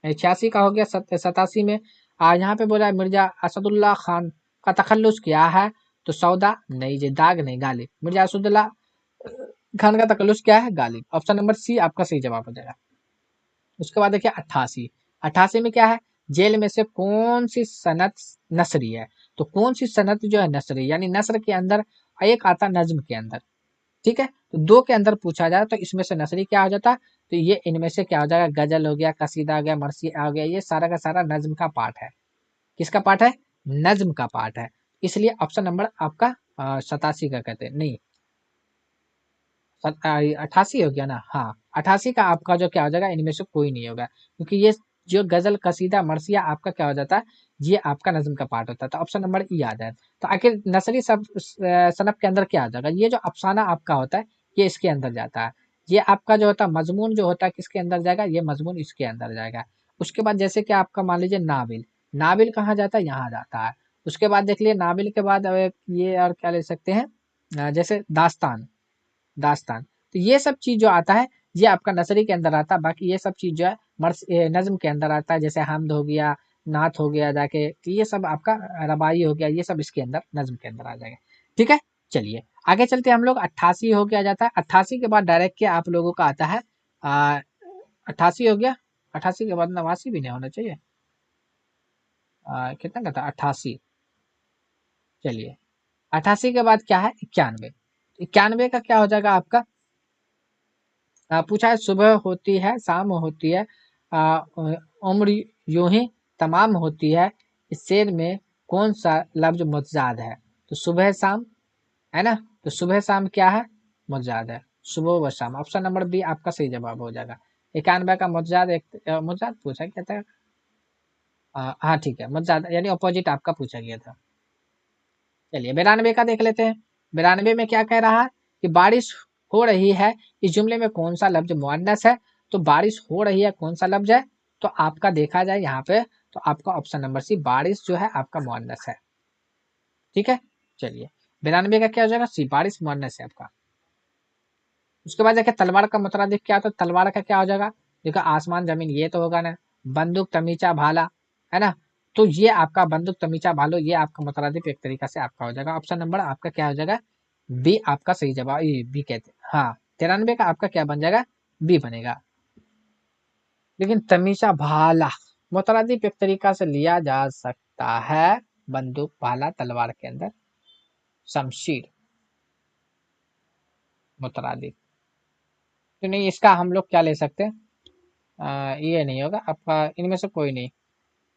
86 का हो गया। 87 में यहाँ पे बोला है मिर्जा असदुल्ला खान का तखल्लुस क्या है, तो सौदा नहीं जी, दाग नहीं, गालिब। मिर्जा असदुल्ला खान का तखल्लुस क्या है, गालिब। ऑप्शन नंबर सी आपका सही जवाब हो जाएगा। उसके बाद देखिए 88। 88 में क्या है, जेल में से कौन सी सनत नसरी है, तो कौन सी सनत जो है नसरी, यानी नसर के अंदर एक आता नज्म के अंदर। ठीक है, तो दो के अंदर पूछा जाए तो इसमें से नसरी क्या हो जाता, तो ये इनमें से क्या हो जाएगा, गजल हो गया, कसीदा हो गया, मरसी आ गया, ये सारा का सारा नज्म का पार्ट है। किसका पार्ट है, नज्म का पार्ट है। इसलिए ऑप्शन नंबर आपका 87 का कहते हैं, नहीं 88 हो गया ना, हाँ 88 का आपका जो क्या हो जाएगा, इनमें से कोई नहीं होगा, क्योंकि ये जो गजल कसीदा मरसिया आपका क्या हो जाता है, ये आपका नज्म का पार्ट होता है। तो ऑप्शन नंबर ई आ जाए। तो आखिर नसरी सब सनफ के अंदर क्या आ जाएगा, ये जो अफसाना आपका होता है ये इसके अंदर जाता है। ये आपका जो होता है मजमून जो होता है किसके अंदर जाएगा, ये मजमून इसके अंदर जाएगा। उसके बाद जैसे कि आपका मान लीजिए नाबिल, नाबिल कहाँ जाता है, यहाँ जाता है। उसके बाद देख लिए नाबिल के बाद ये और क्या ले सकते हैं, जैसे दास्तान, दास्तान। तो ये सब चीज जो आता है ये आपका नसरी के अंदर आता है। बाकी ये सब चीज जो है नज्म के अंदर आता है, जैसे हमद हो गया, नात हो गया जाके, तो ये सब आपका रबाई हो गया, ये सब इसके अंदर नज्म के अंदर आ जाएगा। ठीक है, चलिए आगे चलते हैं हम लोग। 88 हो गया जाता है। 88 के बाद डायरेक्ट क्या आप लोगों का आता है, 88 हो गया। 88 के बाद 89 भी नहीं होना चाहिए, कितना का था 88। चलिए 88 के बाद क्या है, 91। 91 का क्या हो जाएगा आपका, पूछा है सुबह होती है शाम होती है, आ, उम्र यूं ही तमाम होती है, इस शेर में कौन सा लफ्ज मुतजाद है, तो सुबह शाम, है ना। तो सुबह शाम क्या है, मुतजाद है, सुबह व शाम। ऑप्शन नंबर बी आपका सही जवाब हो जाएगा। 91 का मुतजाद, एक मुतजाद पूछा क्या था, हाँ ठीक है, मुतजाद यानी अपोजिट आपका पूछा गया था। चलिए 92 का देख लेते हैं। 92 में क्या कह रहा है कि बारिश हो रही है, इस जुमले में कौन सा लफ्ज मुअन्नस है, तो बारिश हो रही है कौन सा लफ्ज है, तो आपका देखा जाए यहाँ पे, तो आपका ऑप्शन नंबर सी बारिश जो है आपका मुअन्नस है। ठीक है, चलिए 92 का क्या हो जाएगा, सी बारिश मुअन्नस है आपका। उसके बाद देखिए तलवार का मुतरादिफ क्या होता है, तलवार का क्या हो जाएगा, देखो आसमान जमीन ये तो होगा ना, बंदूक तमीचा भाला, है ना। तो ये आपका बंदूक तमीचा भालो, ये आपका मुतरादिफ एक तरीका से आपका हो जाएगा। ऑप्शन नंबर आपका क्या हो जाएगा, बी आपका सही जवाब, ये बी कहते हैं हाँ। 93 का आपका क्या बन जाएगा, बी बनेगा। लेकिन तमीचा भाला मुतरादिफ एक तरीका से लिया जा सकता है, बंदूक भाला तलवार के अंदर शमशीर मुतरादिफ, तो नहीं इसका हम लोग क्या ले सकते हैं, ये नहीं होगा आपका, इनमें से कोई नहीं।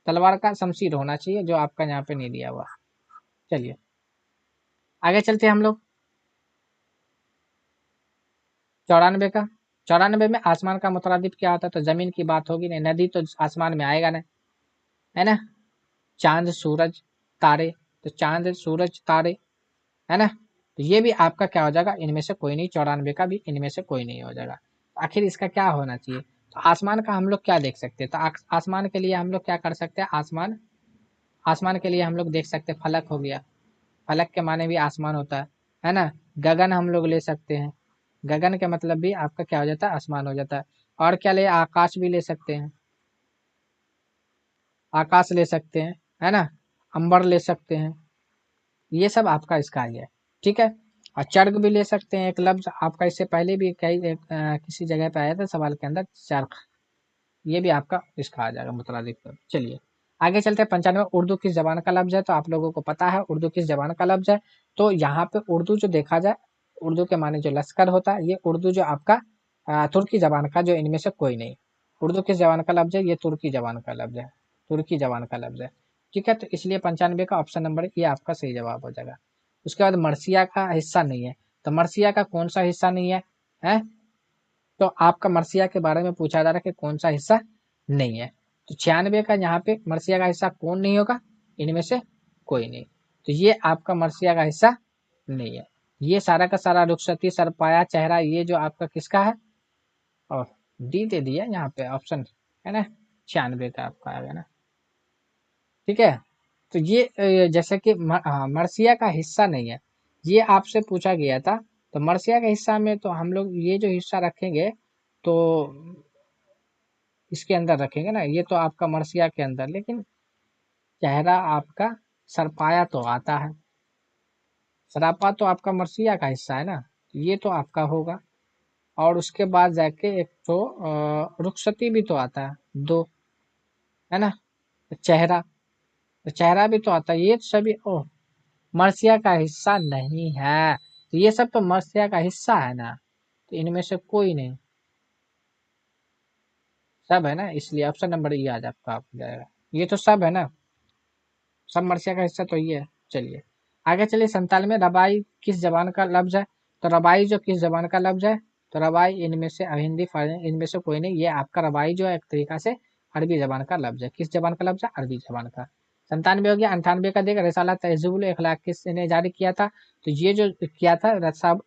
तलवार का शमशीर होना चाहिए जो आपका यहाँ पे नहीं दिया हुआ। चलिए आगे चलते हैं हम लोग। 94 का, 94 में आसमान का मुतरादिफ क्या होता है, तो जमीन की बात होगी नहीं, नदी तो आसमान में आएगा नहीं, है ना। चांद सूरज तारे, तो चांद सूरज तारे, है ना। तो ये भी आपका क्या हो जाएगा, इनमें से कोई नहीं, 94 का भी इनमें से कोई नहीं हो जाएगा। तो आखिर इसका क्या होना चाहिए, तो आसमान का हम लोग क्या देख सकते हैं, तो आसमान के लिए हम लोग क्या कर सकते हैं, आसमान, आसमान के लिए हम लोग देख सकते हैं फलक हो गया, फलक के माने भी आसमान होता है ना। गगन हम लोग ले सकते हैं, गगन के मतलब भी आपका क्या हो जाता है, आसमान हो जाता है। और क्या ले, आकाश भी ले सकते हैं, आकाश ले सकते हैं, है ना। अंबर ले सकते हैं, ये सब आपका इसका ही है, ठीक है। और चर्ग भी ले सकते हैं, एक लफ्ज आपका इससे पहले भी कई किसी जगह पे आया था सवाल के अंदर, चर्ग, ये भी आपका इसका आ जाएगा मुतरादिफ लफ्ज। चलिए आगे चलते हैं। 95 उर्दू किस जबान का लफ्ज है, तो आप लोगों को पता है उर्दू किस जबान का लफ्ज है। तो यहाँ पे उर्दू जो देखा जाए, उर्दू के माने जो लश्कर होता है, ये उर्दू जो आपका तुर्की जबान का, जो इनमें से कोई नहीं। उर्दू किस जबान का लफ्ज है, ये तुर्की जबान का लफ्ज है, तुर्की जबान का लफ्ज है, ठीक है। तो इसलिए 95 का ऑप्शन नंबर ये आपका सही जवाब हो जाएगा। उसके बाद मर्सिया का हिस्सा नहीं है, तो मर्सिया का कौन सा हिस्सा नहीं है, है। तो आपका मर्सिया के बारे में पूछा जा रहा है कि कौन सा हिस्सा नहीं है, तो 96 का यहाँ पे मर्सिया का हिस्सा कौन नहीं होगा, इनमें से कोई नहीं। तो ये आपका मर्सिया का हिस्सा नहीं है। ये सारा का सारा रुखसती सरपाया चेहरा, ये जो आपका किसका है, और डी दे दिया यहाँ पे ऑप्शन, है ना। 96 का आपका आएगा ना, ठीक है। तो ये जैसे कि मर्सिया का हिस्सा नहीं है, ये आपसे पूछा गया था। तो मर्सिया का हिस्सा में तो हम लोग ये जो हिस्सा रखेंगे, तो इसके अंदर रखेंगे ना, ये तो आपका मर्सिया के अंदर, लेकिन चेहरा आपका सरपाया तो आता है, सरापा तो आपका मर्सिया का हिस्सा है ना, ये तो आपका होगा। और उसके बाद जाके एक तो रुखसती भी तो आता है, दो, है ना। तो चेहरा, तो चेहरा भी तो आता है, ये सभी ओ मर्सिया का हिस्सा नहीं है। तो ये सब तो मर्सिया का हिस्सा है ना, तो इनमें से कोई नहीं, सब है ना, इसलिए ऑप्शन नंबर ये आज आपका आप जाएगा। ये तो सब है ना, सब मर्सिया का हिस्सा तो ये है। चलिए आगे चलिए। 97 में रबाई किस जबान का लफ्ज है, तो रबाई जो किस जबान का लफ्ज है, तो रबाई इनमें से हिंदी इनमें से कोई नहीं, ये आपका रबाई जो है एक तरीका से अरबी जबान का लफ्ज है। किस जबान का लफ्ज है, अरबी जबान का। 97 हो गया। 98 का देख, रिसाला तहजीबुल इखलाक किसने जारी किया था, तो ये जो किया था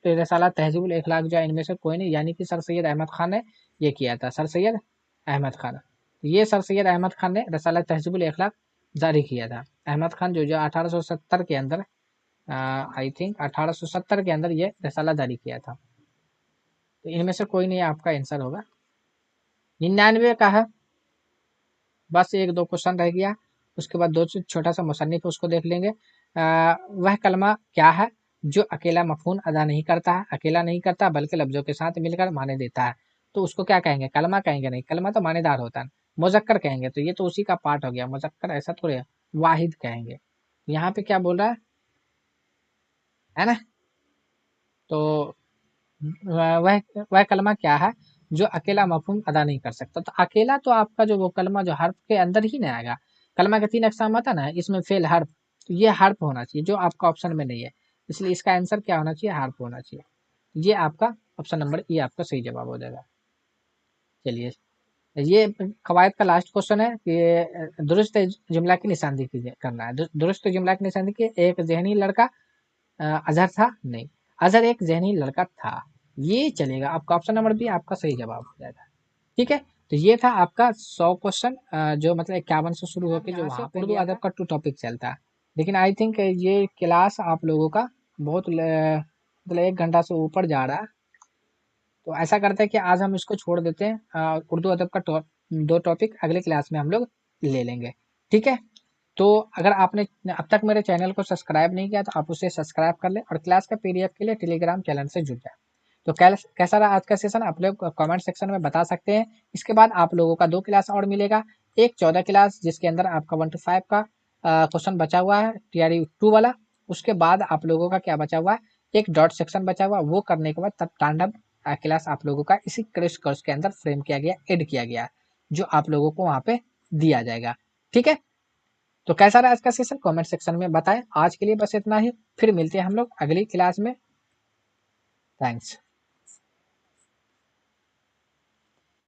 रिसाला तहजीबुल इखलाक जो है, इनमें से कोई नहीं, यानी कि सर सैयद अहमद खान ने ये किया था, सर सैयद अहमद खान। ये सर सैयद अहमद खान ने रिसाला तहजीबुल इखलाक जारी किया था। अहमद खान जो जो 1870 के अंदर, आई थिंक 1870 के अंदर ये रिसाला जारी किया था। तो इनमें से कोई नहीं आपका आंसर होगा। 99 का है, बस एक दो क्वेश्चन रह गया, उसके बाद दो छोटा सा मुसन्निफ उसको देख लेंगे। वह कलमा क्या है जो अकेला मफहूम अदा नहीं करता है, अकेला नहीं करता बल्कि लफ्जों के साथ मिलकर माने देता है, तो उसको क्या कहेंगे, कलमा कहेंगे नहीं, कलमा तो मानेदार होता है। मुजक्कर कहेंगे, तो ये तो उसी का पार्ट हो गया, मुजक्कर ऐसा थोड़े है, वाहिद कहेंगे। यहाँ पे क्या बोल रहा है ना। तो वह कलमा क्या है जो अकेला मफहूम अदा नहीं कर सकता, तो अकेला तो आपका जो वो कलमा जो हर्फ के अंदर ही ना आएगा। कलमा के 3 अक़साम आता ना, इसमें फेल हर्फ, तो ये हर्फ होना चाहिए जो आपका ऑप्शन में नहीं है, इसलिए इसका आंसर क्या होना चाहिए, हर्फ होना चाहिए। ये आपका ऑप्शन नंबर ये आपका सही जवाब हो जाएगा। चलिए ये कवायद का लास्ट क्वेश्चन है कि दुरुस्त जुमला की निशानदेही करना है। दुरुस्त जुमला की निशानदेही की, एक जहनी लड़का अजहर था, नहीं, अजहर एक जहनी लड़का था, ये चलेगा, आपका ऑप्शन नंबर बी आपका सही जवाब हो जाएगा, ठीक है। तो ये था आपका 100 क्वेश्चन, जो मतलब 51 से शुरू होकर जो वहाँ पे उर्दू अदब का 2 टॉपिक चलता है। लेकिन आई थिंक ये क्लास आप लोगों का बहुत मतलब 1 घंटा से ऊपर जा रहा है, तो ऐसा करते हैं कि आज हम इसको छोड़ देते हैं, उर्दू अदब का 2 टॉपिक अगले क्लास में हम लोग ले लेंगे, ठीक है। तो अगर आपने अब तक मेरे चैनल को सब्सक्राइब नहीं किया तो आप उसे सब्सक्राइब कर लें, और क्लास का पीडीएफ के लिए टेलीग्राम चैनल से जुड़ जाए। तो कैसा रहा आज का सेशन, आप लोग कमेंट सेक्शन में बता सकते हैं। इसके बाद आप लोगों का 2 क्लास और मिलेगा, एक 14 क्लास जिसके अंदर आपका 1 to 5 का क्वेश्चन बचा हुआ है, TRE 2 वाला। उसके बाद आप लोगों का क्या बचा हुआ है, एक डॉट सेक्शन बचा हुआ, वो करने के बाद तब तांडव क्लास आप लोगों का इसी क्रैश कोर्स के अंदर फ्रेम किया गया, ऐड किया गया। जो आप लोगों को वहाँ पे दिया जाएगा। ठीक है, तो कैसा रहा आज का सेशन कमेंट सेक्शन में बताएं। आज के लिए बस इतना ही, फिर मिलते हैं हम लोग अगली क्लास में। थैंक्स।